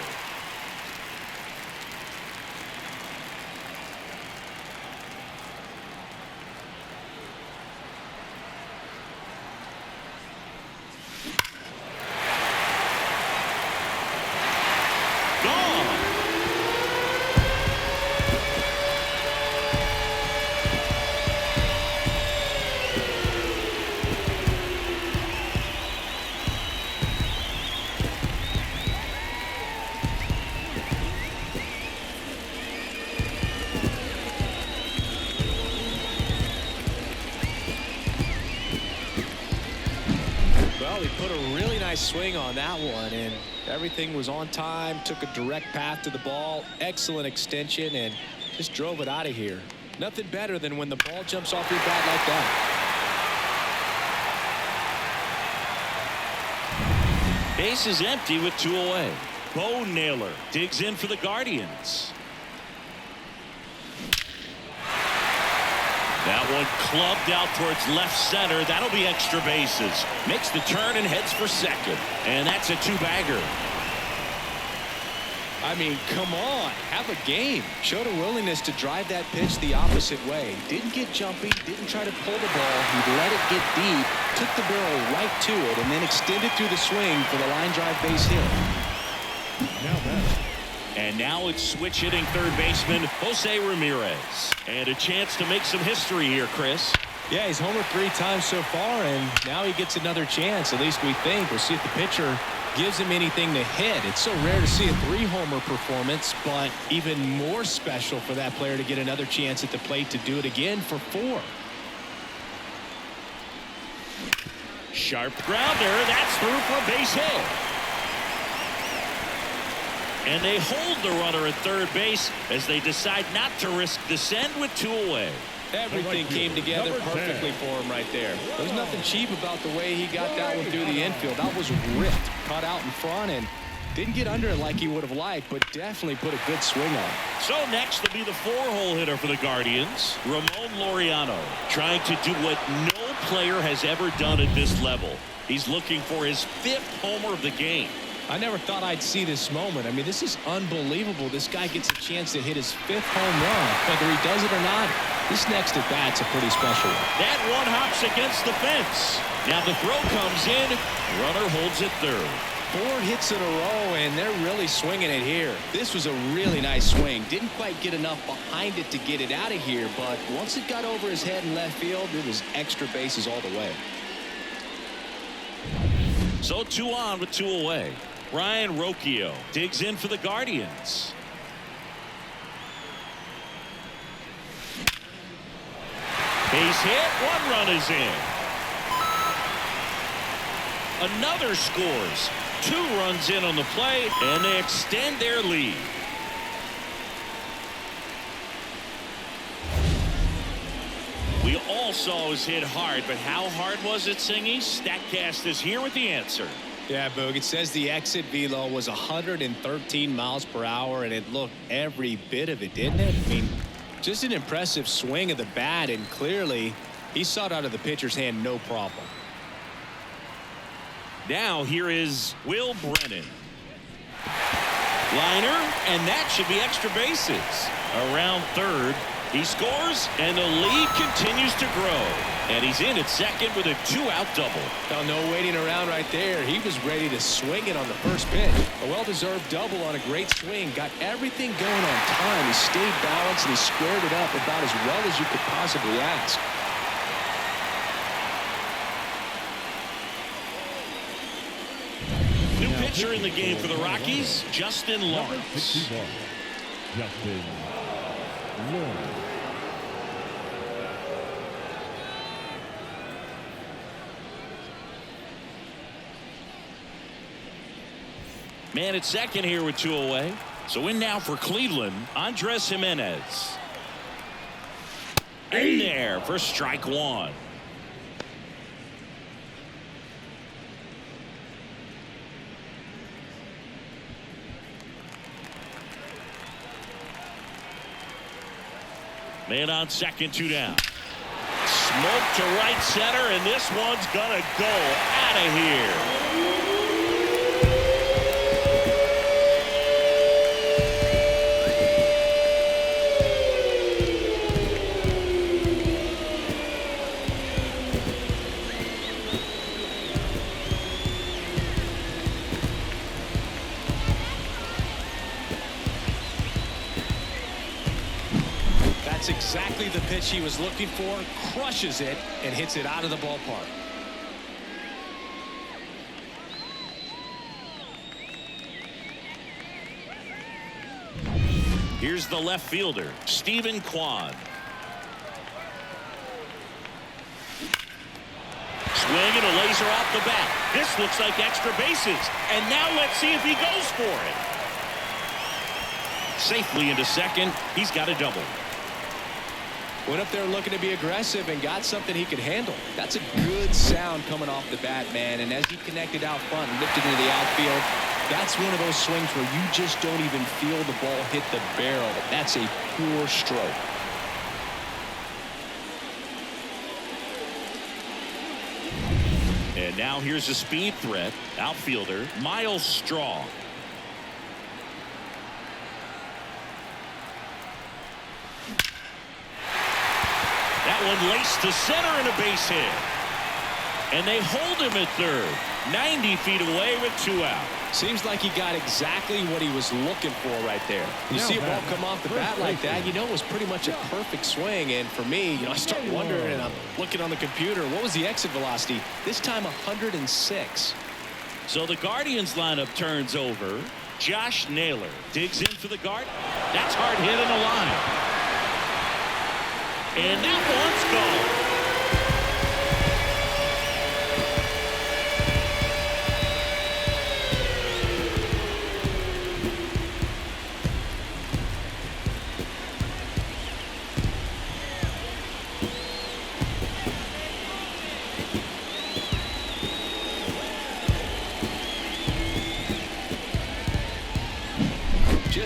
He put a really nice swing on that one, and everything was on time. Took a direct path to the ball. Excellent extension, and just drove it out of here. Nothing better than when the ball jumps off your bat like that. Base is empty with 2 away. Bo Naylor digs in for the Guardians. That one clubbed out towards left center. That'll be extra bases. Makes the turn and heads for second. And that's a 2-bagger. I mean, come on. Have a game. Showed a willingness to drive that pitch the opposite way. Didn't get jumpy. Didn't try to pull the ball. He let it get deep. Took the barrel right to it and then extended through the swing for the line drive base hit. And now it's switch hitting third baseman Jose Ramirez. And a chance to make some history here, Chris. Yeah, he's homered 3 times so far, and now he gets another chance. At least we think. We'll see if the pitcher gives him anything to hit. It's so rare to see a 3-homer performance, but even more special for that player to get another chance at the plate to do it again for 4. Sharp grounder. That's through for a base hit. And they hold the runner at third base as they decide not to risk the send with 2 away. Everything came together Number 10. perfectly for him right there. There's nothing cheap about the way he got that one through the infield. That was ripped, caught out in front, and didn't get under it like he would have liked, but definitely put a good swing on it. So next will be the 4-hole hitter for the Guardians, Ramon Laureano, trying to do what no player has ever done at this level. He's looking for his 5th homer of the game. I never thought I'd see this moment. I mean, this is unbelievable. This guy gets a chance to hit his 5th home run. Whether he does it or not, this next at bat's a pretty special one. That one hops against the fence. Now the throw comes in. Runner holds it third. 4 hits in a row, and they're really swinging it here. This was a really nice swing. Didn't quite get enough behind it to get it out of here, but once it got over his head in left field, it was extra bases all the way. So 2 on with 2 away. Ryan Rocchio digs in for the Guardians. Base hit. 1 run is in. Another scores. 2 runs in on the play, and they extend their lead. We all saw it was hit hard, but how hard was it, Singy? StatCast is here with the answer. Yeah, Boog, it says the exit velo was 113 miles per hour, and it looked every bit of it, didn't it? I mean, just an impressive swing of the bat, and clearly he saw it out of the pitcher's hand no problem. Now here is Will Brennan. Liner, and that should be extra bases. Around third, he scores, and the lead continues to grow. And he's in at second with a 2-out double. Now, no waiting around right there. He was ready to swing it on the first pitch. A well-deserved double on a great swing. Got everything going on time. He stayed balanced, and he squared it up about as well as you could possibly ask. New pitcher in the game for the Rockies, Justin Number Lawrence. 61, Justin Lawrence. Man at second here with 2 away. So in now for Cleveland, Andres Jimenez. In there for strike 1. Man on second, 2 down. Smoke to right center, and this one's gonna go out of here. That's exactly the pitch he was looking for. Crushes it and hits it out of the ballpark. Here's the left fielder, Stephen Kwan. Swing and a laser off the bat. This looks like extra bases. And now let's see if he goes for it. Safely into second. He's got a double. Went up there looking to be aggressive and got something he could handle. That's a good sound coming off the bat, man. And as he connected out front and lifted into the outfield, that's one of those swings where you just don't even feel the ball hit the barrel. That's a pure stroke. And now here's a speed threat. Outfielder, Miles Straw. That one laced to center and a base hit. And they hold him at third. 90 feet away with 2 out. Seems like he got exactly what he was looking for right there. You see a ball come off the bat like that, you know it was pretty much a perfect swing. And for me, I start wondering, and I'm looking on the computer, what was the exit velocity? This time 106. So the Guardians lineup turns over. Josh Naylor digs in for the guard. That's hard hit in the line. And that one's gone.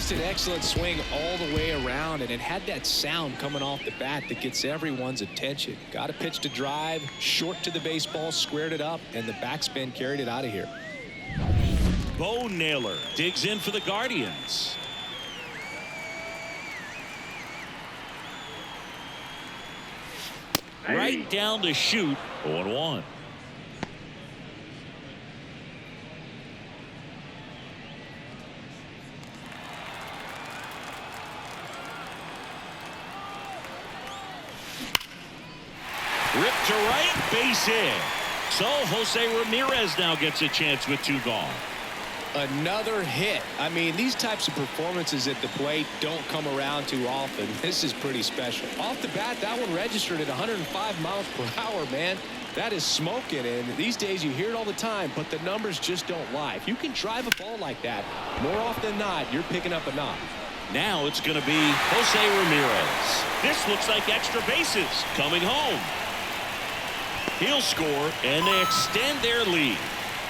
Just an excellent swing all the way around, and it had that sound coming off the bat that gets everyone's attention. Got a pitch to drive, short to the baseball, squared it up, and the backspin carried it out of here. Bo Naylor digs in for the Guardians. Right down to shoot. 0-1. Ripped to right, base hit. So Jose Ramirez now gets a chance with 2 gone. Another hit. I mean, these types of performances at the plate don't come around too often. This is pretty special. Off the bat, that one registered at 105 miles per hour, man. That is smoking, and these days you hear it all the time, but the numbers just don't lie. If you can drive a ball like that, more often than not, you're picking up a knock. Now it's going to be Jose Ramirez. This looks like extra bases coming home. He'll score, and they extend their lead.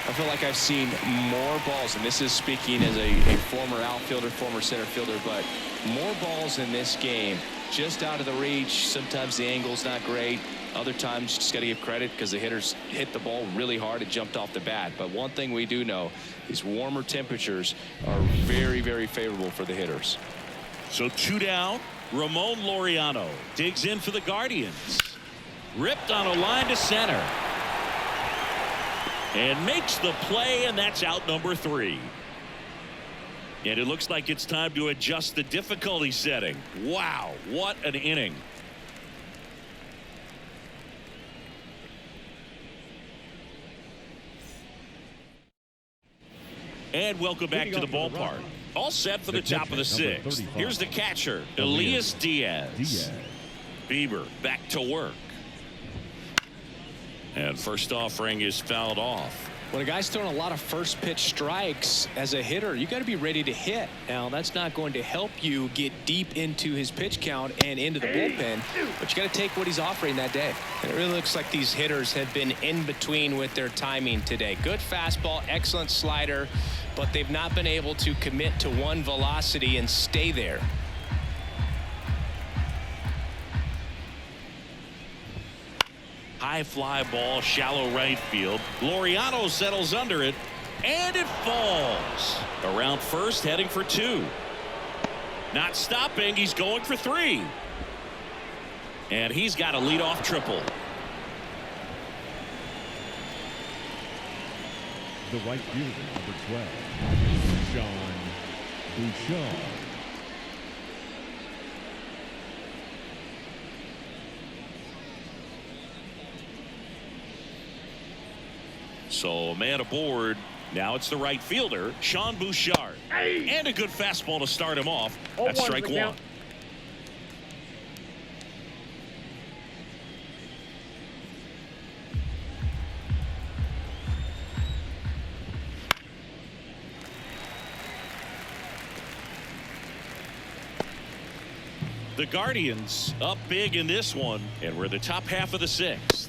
I feel like I've seen more balls, and this is speaking as a former outfielder, former center fielder, but more balls in this game just out of the reach. Sometimes the angle's not great. Other times you just got to give credit because the hitters hit the ball really hard and jumped off the bat. But one thing we do know is warmer temperatures are very, very favorable for the hitters. So 2 down. Ramon Laureano digs in for the Guardians. Ripped on a line to center. And makes the play, and that's out number 3. And it looks like it's time to adjust the difficulty setting. Wow, what an inning. And welcome back to the ballpark. All set for the top of the 6th. Here's the catcher, Elias Diaz. Bieber back to work. And first offering is fouled off. When a guy's throwing a lot of first pitch strikes as a hitter, you got to be ready to hit. Now, that's not going to help you get deep into his pitch count and into the bullpen, but you got to take what he's offering that day. And it really looks like these hitters have been in between with their timing today. Good fastball, excellent slider, but they've not been able to commit to one velocity and stay there. High fly ball, shallow right field. Laureano settles under it, and it falls. Around first, heading for 2. Not stopping, he's going for 3. And he's got a leadoff triple. The right fielder, number 12, Sean Bouchard. So a man aboard. Now it's the right fielder, Sean Bouchard. And a good fastball to start him off. That's strike 1. The Guardians up big in this one, and we're the top half of the 6th.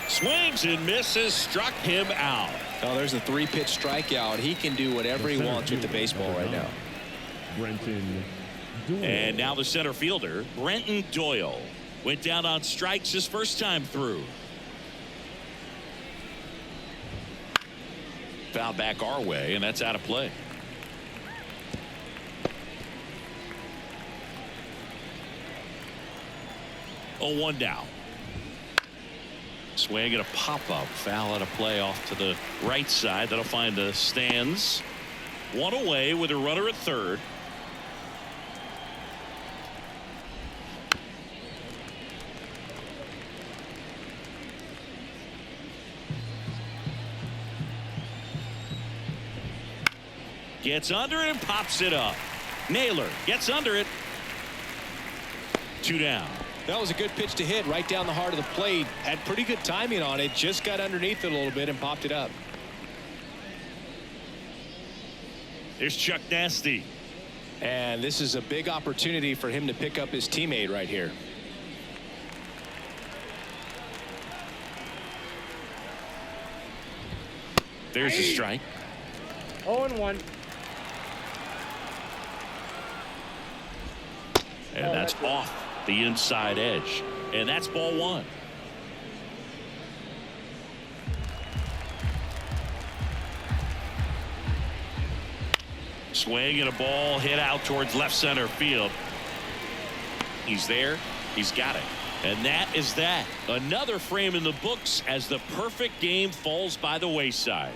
Swings and misses, struck him out. Oh, there's a 3-pitch strikeout. He can do whatever he wants with the baseball right now. Brenton Doyle. And now the center fielder, Brenton Doyle, went down on strikes his first time through. Foul back our way, and that's out of play. Oh, 1 down. Swing and a pop-up. Foul out of play off to the right side. That'll find the stands. 1 away with a runner at third. Gets under it and pops it up. Naylor gets under it. 2 down. That was a good pitch to hit right down the heart of the plate. Had pretty good timing on it. Just got underneath it a little bit and popped it up. There's Chuck Nasty. And this is a big opportunity for him to pick up his teammate right here. There's a strike. 0-1. And that's off the inside edge. And that's ball one. Swing and a ball hit out towards left center field. He's there. He's got it. And that is that. Another frame in the books as the perfect game falls by the wayside.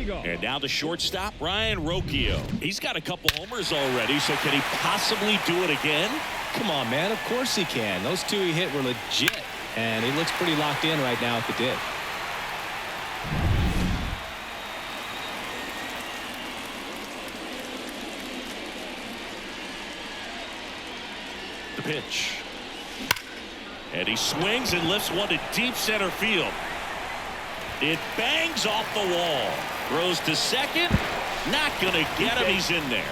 And now the shortstop, Ryan Rocchio. He's got a couple homers already, so can he possibly do it again? Come on, man. Of course he can. Those two he hit were legit. And he looks pretty locked in right now at the dig. The pitch. And he swings and lifts one to deep center field. It bangs off the wall. Throws to second. Not going to get him. He's in there.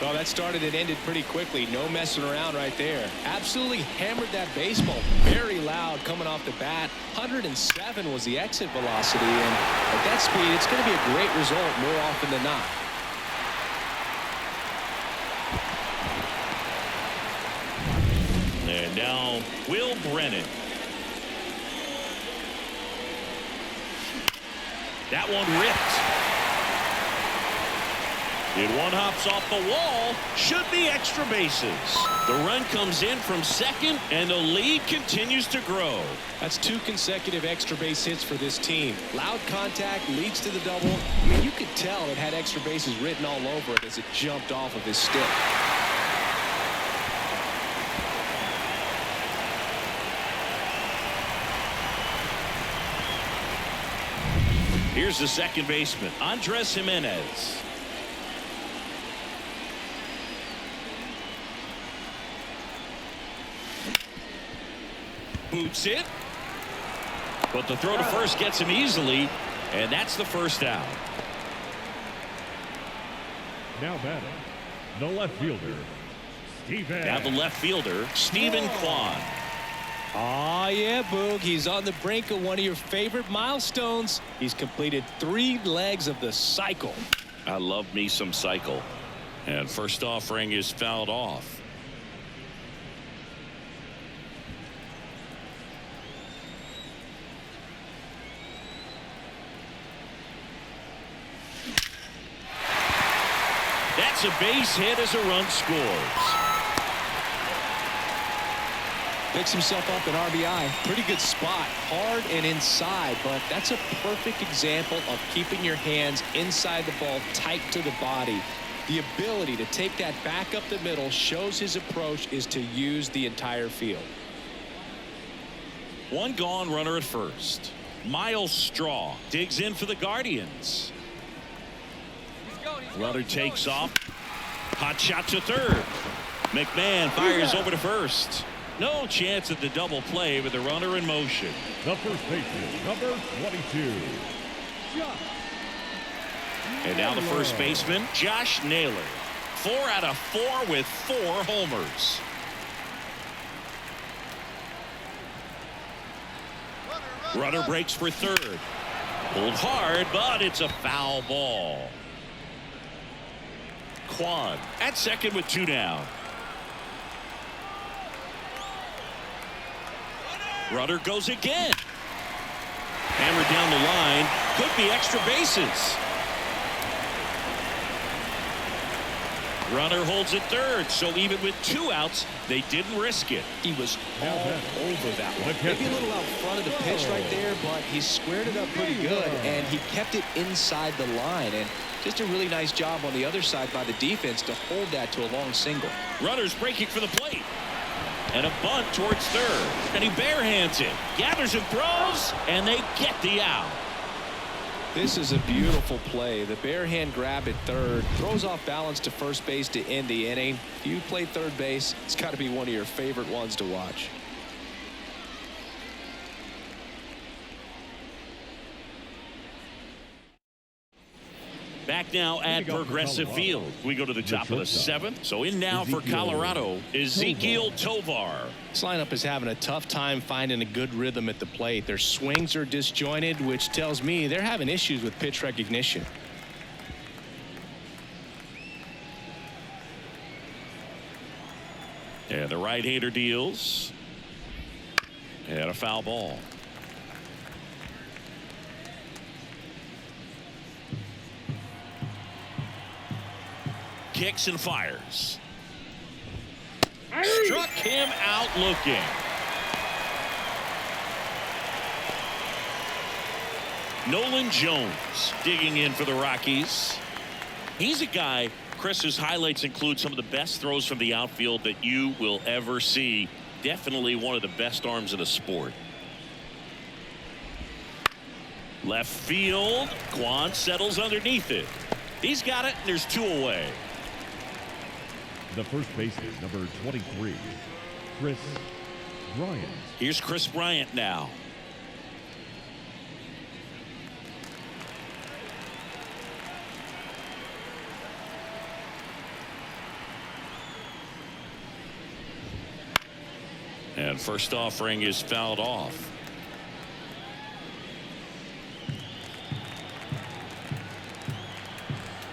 Well, that started and ended pretty quickly. No messing around right there. Absolutely hammered that baseball. Very loud coming off the bat. 107 was the exit velocity. And at that speed, it's going to be a great result more often than not. And now Will Brennan. That one ripped. And one hops off the wall. Should be extra bases. The run comes in from second, and the lead continues to grow. That's 2 consecutive extra base hits for this team. Loud contact leads to the double. I mean, you could tell it had extra bases written all over it as it jumped off of his stick. Here's the second baseman, Andres Jimenez. Boots it. But the throw to first gets him easily, and that's the first out. Now batting, the left fielder, Steven. Now the left fielder, Stephen Kwan. Oh, yeah, Boog. He's on the brink of one of your favorite milestones. He's completed 3 legs of the cycle. I love me some cycle. And first offering is fouled off. That's a base hit as a run scores. Picks himself up an RBI. Pretty good spot. Hard and inside, but that's a perfect example of keeping your hands inside the ball tight to the body. The ability to take that back up the middle shows his approach is to use the entire field. One gone, runner at first. Miles Straw digs in for the Guardians. Runner takes off. Hot shot to third. McMahon fires over to first. No chance at the double play with the runner in motion. The first baseman, number 22. And now the first baseman, Josh Naylor. 4 out of 4 with 4 homers. Runner breaks for third. Pulled hard, but it's a foul ball. Kwan at second with 2 down. Runner goes again. Hammered down the line. Could be extra bases. Runner holds at third, so even with 2 outs, they didn't risk it. He was all over that one. Maybe a little out front of the pitch right there, but he squared it up pretty good, and he kept it inside the line. And just a really nice job on the other side by the defense to hold that to a long single. Runner's breaking for the plate. And a bunt towards third. And he barehands it. Gathers and throws. And they get the out. This is a beautiful play. The bare hand grab at third. Throws off balance to first base to end the inning. If you play third base, it's got to be one of your favorite ones to watch. Back now at Progressive Field. We go to the top of the 7th. So in now for Colorado, Ezequiel Tovar. This lineup is having a tough time finding a good rhythm at the plate. Their swings are disjointed, which tells me they're having issues with pitch recognition. And the right-hander deals. And a foul ball. Kicks and fires. Struck him out looking. Nolan Jones digging in for the Rockies. He's a guy, Chris, whose highlights include some of the best throws from the outfield that you will ever see. Definitely one of the best arms in the sport. Left field. Quan settles underneath it. He's got it, and there's 2 away. The first baseman, number 23, Chris Bryant. Here's Chris Bryant now. And first offering is fouled off.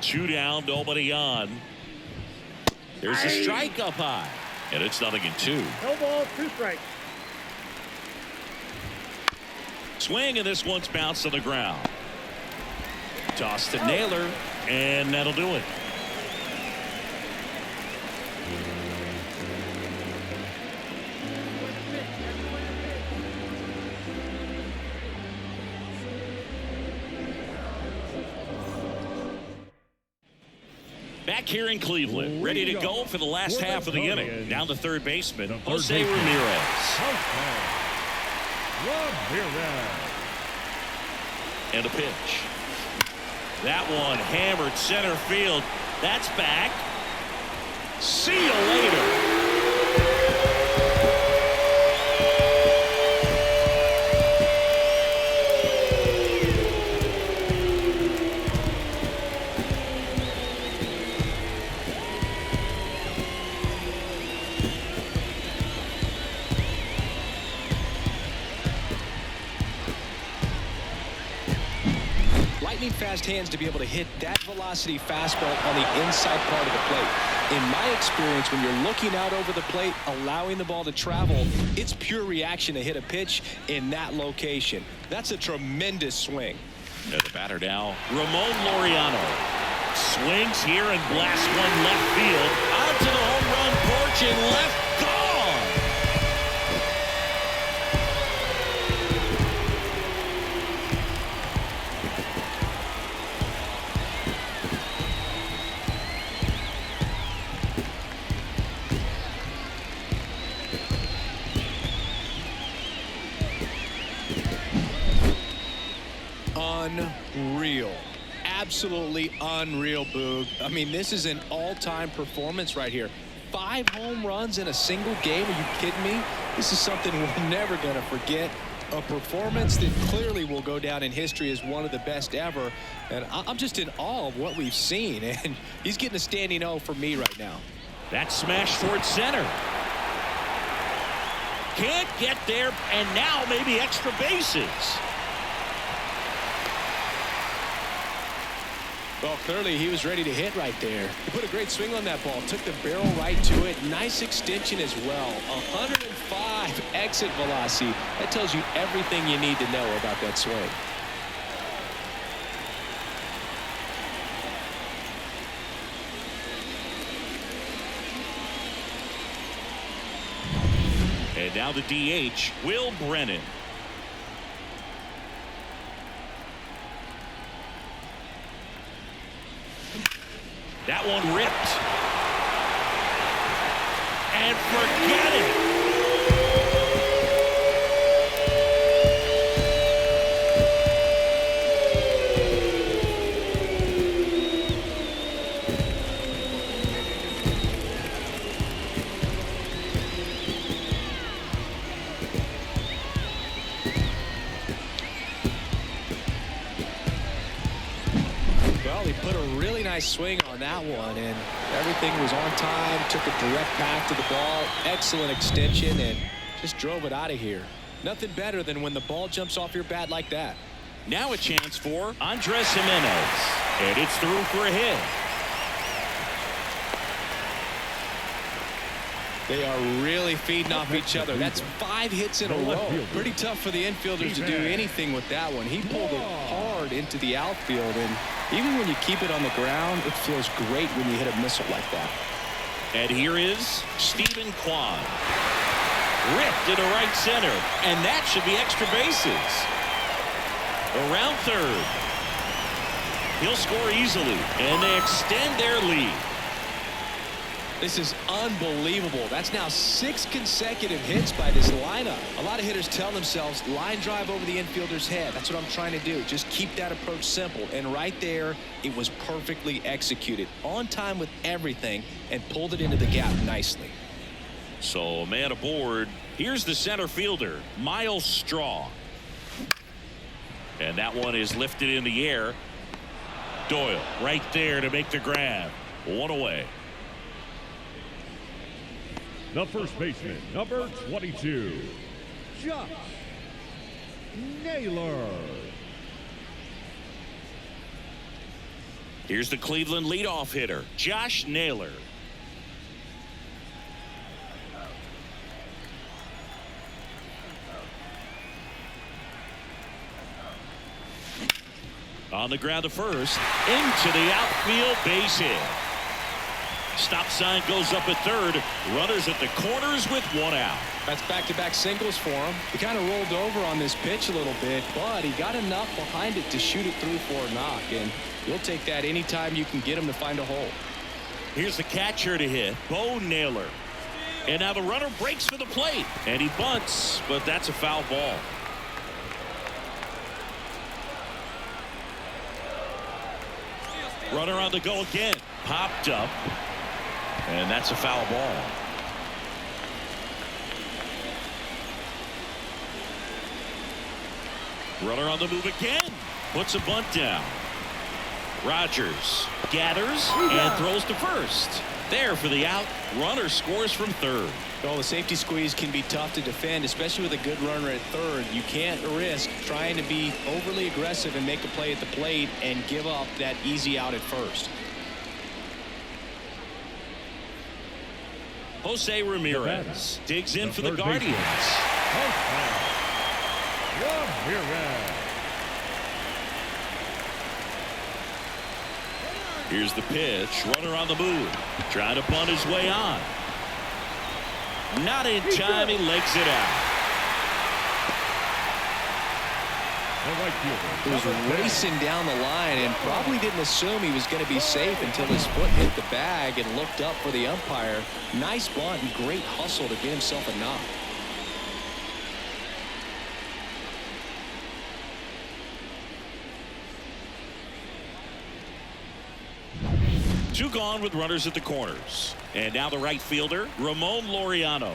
Two down, nobody on. There's a strike up high, and it's 0-2. No ball, 2 strikes. Swing, and this one's bounced on the ground. Toss to Naylor, and that'll do it. Back here in Cleveland, ready to go for the last half of the inning. Down to third baseman, Jose Ramirez. And a pitch. That one hammered center field. That's back. See you later. Fast hands to be able to hit that velocity fastball on the inside part of the plate. In my experience, when you're looking out over the plate, allowing the ball to travel, it's pure reaction to hit a pitch in that location. That's a tremendous swing. And the batter now, Ramon Laureano. Swings here and blasts one left field. Onto the home run porch and left. Gone. Unreal. Absolutely unreal, Boog. I mean, this is an all-time performance right here. 5 home runs in a single game. Are you kidding me? This is something we're never going to forget. A performance that clearly will go down in history as one of the best ever. And I'm just in awe of what we've seen. And he's getting a standing O for me right now. That smash towards center. Can't get there, and now maybe extra bases. Well, clearly he was ready to hit right there. He put a great swing on that ball. Took the barrel right to it. Nice extension as well. 105 exit velocity. That tells you everything you need to know about that swing. And now the DH, Will Brennan. That one ripped. And forget it. he put a really nice swing on that one, and everything was on time. Took a direct path to the ball, excellent extension, and just drove it out of here. Nothing better than when the ball jumps off your bat like that. Now a chance for Andres Jimenez, and it's through for a hit. They are really feeding off each other. That's 5 hits in a row. Pretty tough for the infielders to do anything with that one. He pulled it hard into the outfield, and even when you keep it on the ground, it feels great when you hit a missile like that. And here is Stephen Kwan. Ripped into right center, and that should be extra bases. Around third. He'll score easily, and they extend their lead. This is unbelievable. That's now 6 consecutive hits by this lineup. A lot of hitters tell themselves, line drive over the infielder's head. That's what I'm trying to do. Just keep that approach simple. And right there, it was perfectly executed. On time with everything, and pulled it into the gap nicely. So, man aboard. Here's the center fielder, Miles Straw. And that one is lifted in the air. Doyle right there to make the grab. 1 away. The first baseman, number 22, Josh Naylor. Here's the Cleveland leadoff hitter, Josh Naylor. On the ground to first, into the outfield, base hit. Stop sign goes up at third. Runners at the corners with 1 out. That's back-to-back singles for him. He kind of rolled over on this pitch a little bit, but he got enough behind it to shoot it through for a knock, and you'll take that anytime you can get him to find a hole. Here's the catcher to hit, Bo Naylor. And now the runner breaks for the plate, and he bunts, but that's a foul ball. Runner on the go again, popped up, and that's a foul ball. Runner on the move again, puts a bunt down. Rogers gathers and throws to first. There for the out. Runner scores from third. Well, the safety squeeze can be tough to defend, especially with a good runner at third. You can't risk trying to be overly aggressive and make a play at the plate and give up that easy out at first. Jose Ramirez digs in for the Guardians. Here's the pitch. Runner on the move. Trying to bunt his way on. Not in time. He legs it out. He was racing down the line and probably didn't assume he was going to be safe until his foot hit the bag and looked up for the umpire. Nice bunt and great hustle to get himself a knock. Two gone with runners at the corners. And now the right fielder, Ramon Laureano.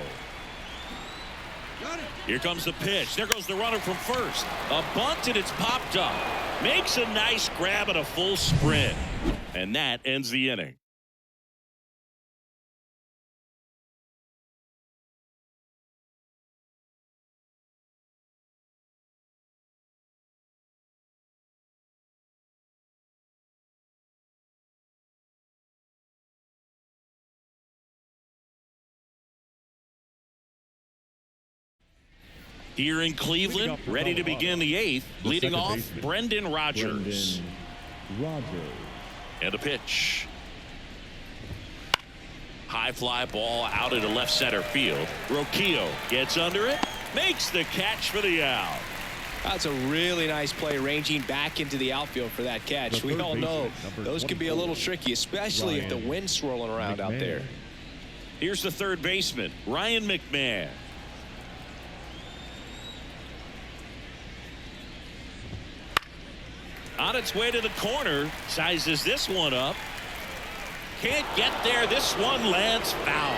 Here comes the pitch. There goes the runner from first. A bunt, and it's popped up. Makes a nice grab and a full sprint. And that ends the inning. Here in Cleveland, ready to begin the 8th. Leading off, Brendan Rodgers. And a pitch. High fly ball out into left center field. Rockies gets under it, makes the catch for the out. That's a really nice play, ranging back into the outfield for that catch. We all know those can be a little tricky, especially if the wind's swirling around out there. Here's the third baseman, Ryan McMahon. On its way to the corner, sizes this one up. Can't get there. This one lands foul.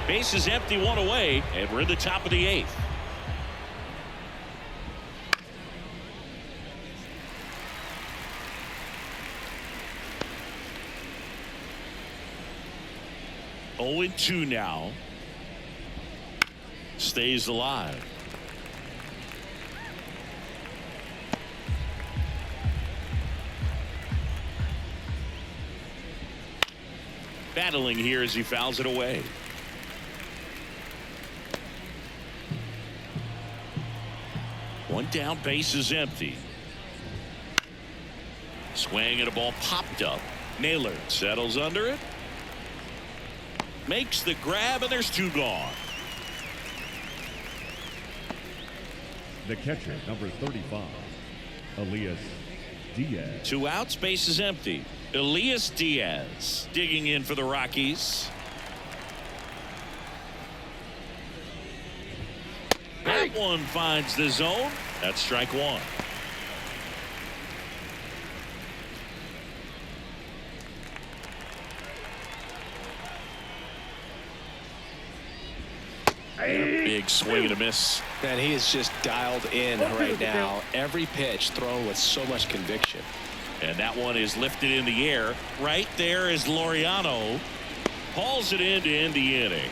Base is empty, 1 away, and we're in the top of the 8th. 0-2 now. Stays alive. Battling here as he fouls it away. One down, base is empty. Swing and a ball popped up. Naylor settles under it. Makes the grab, and there's 2 gone. The catcher, number 35, Elias Diaz. 2 outs, base is empty. Elias Diaz digging in for the Rockies. That one finds the zone. That's strike 1. Big swing and a miss. Man, he is just dialed in right now. Every pitch thrown with so much conviction. And that one is lifted in the air. Right there is Laureano. Hauls it in to end the inning.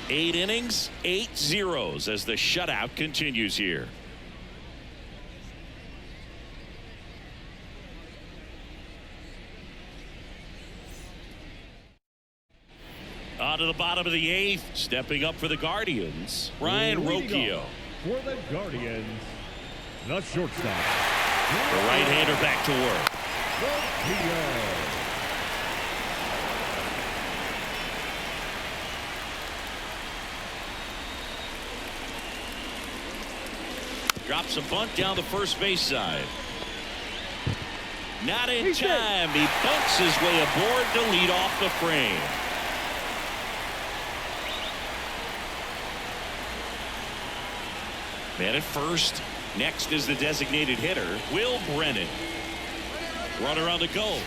8 innings, 8 zeros as the shutout continues here. On to the bottom of the 8th. Stepping up for the Guardians, Ryan Rocchio. For the Guardians, the shortstop. The right-hander back to work. Rocchio. Drops a bunt down the first base side. Not in time. He bunts his way aboard to lead off the frame. Man at first. Next is the designated hitter, Will Brennan. Runner on the go.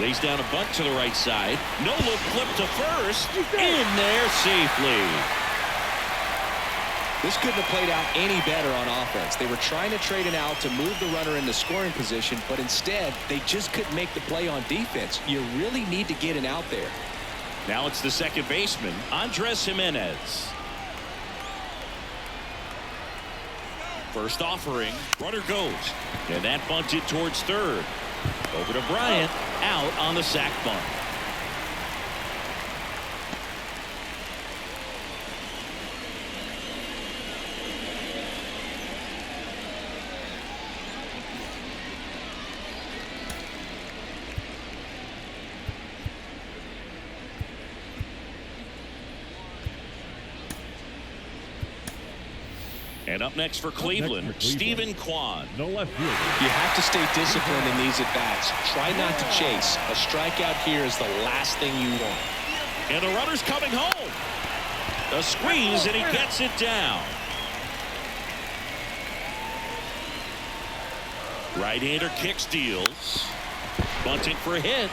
Lays down a bunt to the right side. No look flip to first. In there safely. This couldn't have played out any better on offense. They were trying to trade an out to move the runner into scoring position, but instead they just couldn't make the play on defense. You really need to get an out there. Now it's the second baseman, Andres Jimenez. First offering, runner goes, and that bunted towards third. Over to Bryant, out on the sac bunt. And up next for Cleveland, Stephen Kwan. No left field. You have to stay disciplined in these at-bats. Try not to chase. A strikeout here is the last thing you want. And the runner's coming home. A squeeze, and he gets it down. Right-hander kick steals. Bunting for a hit.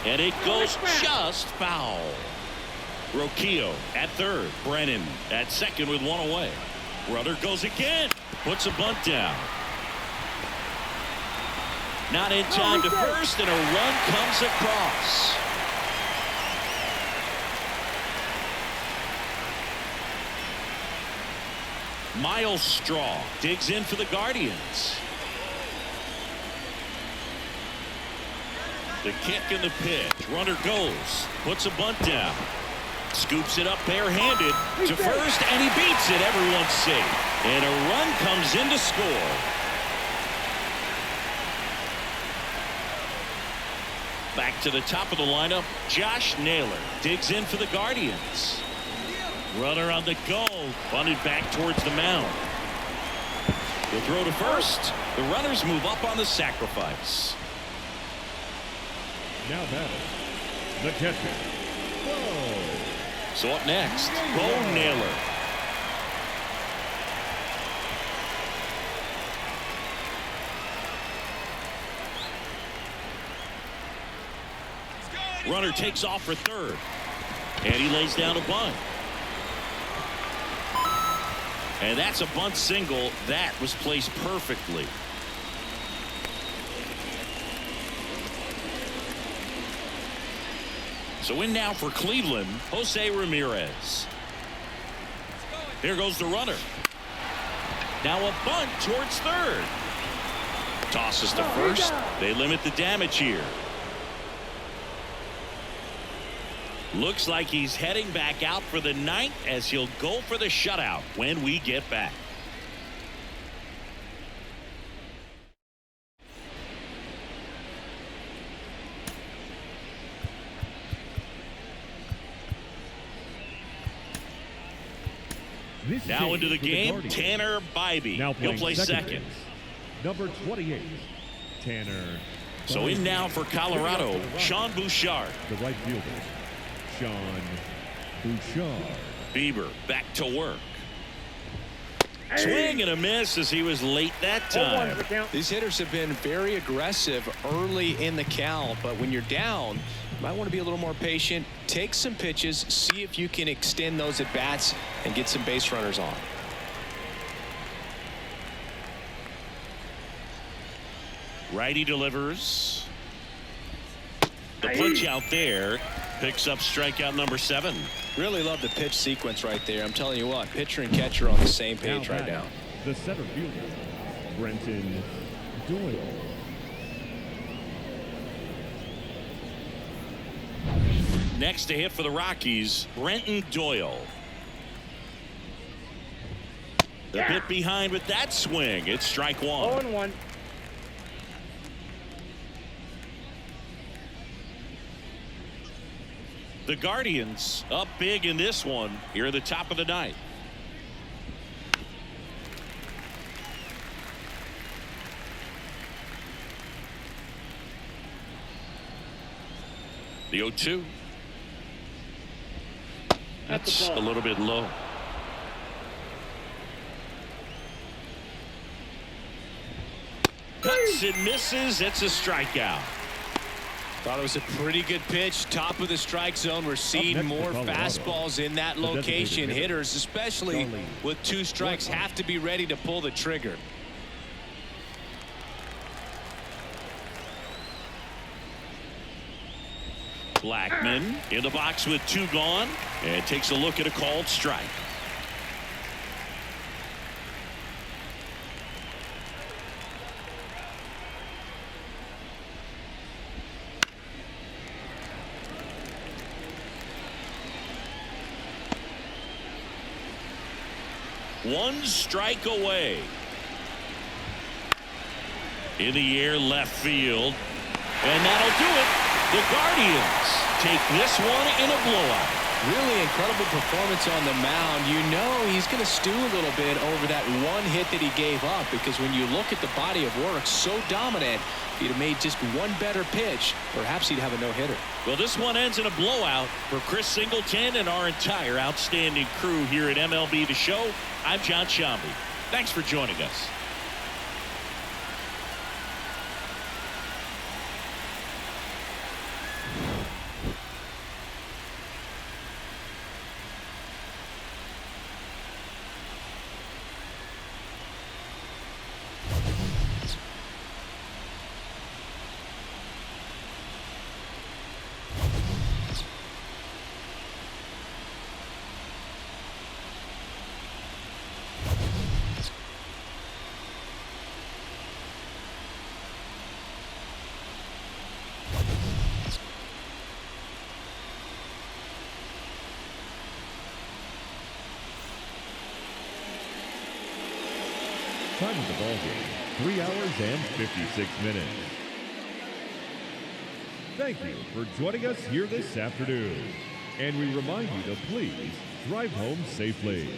And it goes just foul. Rocchio at third. Brennan at second with 1 away. Runner goes again. Puts a bunt down. Not in time to first, and a run comes across. Miles Straw digs in for the Guardians. The kick and the pitch. Runner goes. Puts a bunt down. Scoops it up barehanded to first, and he beats it. Everyone's safe. And a run comes in to score. Back to the top of the lineup, Josh Naylor digs in for the Guardians. Runner on the go, bunted back towards the mound. The throw to first. The runners move up on the sacrifice. Now batting, the catcher. Whoa. So up next, Bo Naylor. Runner takes off for third, and he lays down a bunt. And that's a bunt single that was placed perfectly. So in now for Cleveland, Jose Ramirez. Here goes the runner. Now a bunt towards third. Tosses to first. They limit the damage here. Looks like he's heading back out for the ninth as he'll go for the shutout when we get back. Now into the game, Tanner Bybee. He'll play second. Number 28, Tanner. So in now for Colorado, Sean Bouchard. The right fielder, Sean Bouchard. Bieber back to work. Swing and a miss as he was late that time. These hitters have been very aggressive early in the count, but when you're down, you might want to be a little more patient. Take some pitches, see if you can extend those at bats and get some base runners on. Righty delivers. The punch out there picks up strikeout number 7. Really love the pitch sequence right there. I'm telling you what, pitcher and catcher are on the same page right now. The center fielder, Brenton Doyle. Next to hit for the Rockies, Brenton Doyle. The bit behind with that swing. It's strike 1. 0-1. The Guardians up big in this one here at the top of the ninth. The 0-2. That's a little bit low. Cuts and misses. It's a strikeout. Thought it was a pretty good pitch. Top of the strike zone. We're seeing more fastballs in that location. Hitters, especially with 2 strikes, have to be ready to pull the trigger. Blackman in the box with 2 gone and takes a look at a called strike. One strike away. In the air left field. And that'll do it. The Guardians take this one in a blowout. Really incredible performance on the mound. You know he's going to stew a little bit over that one hit that he gave up, because when you look at the body of work, so dominant, if he'd have made just one better pitch, perhaps he'd have a no-hitter. Well, this one ends in a blowout for Chris Singleton and our entire outstanding crew here at MLB The Show. I'm John Shambi. Thanks for joining us. Time of the ball game, 3 hours and 56 minutes. Thank you for joining us here this afternoon. And we remind you to please drive home safely.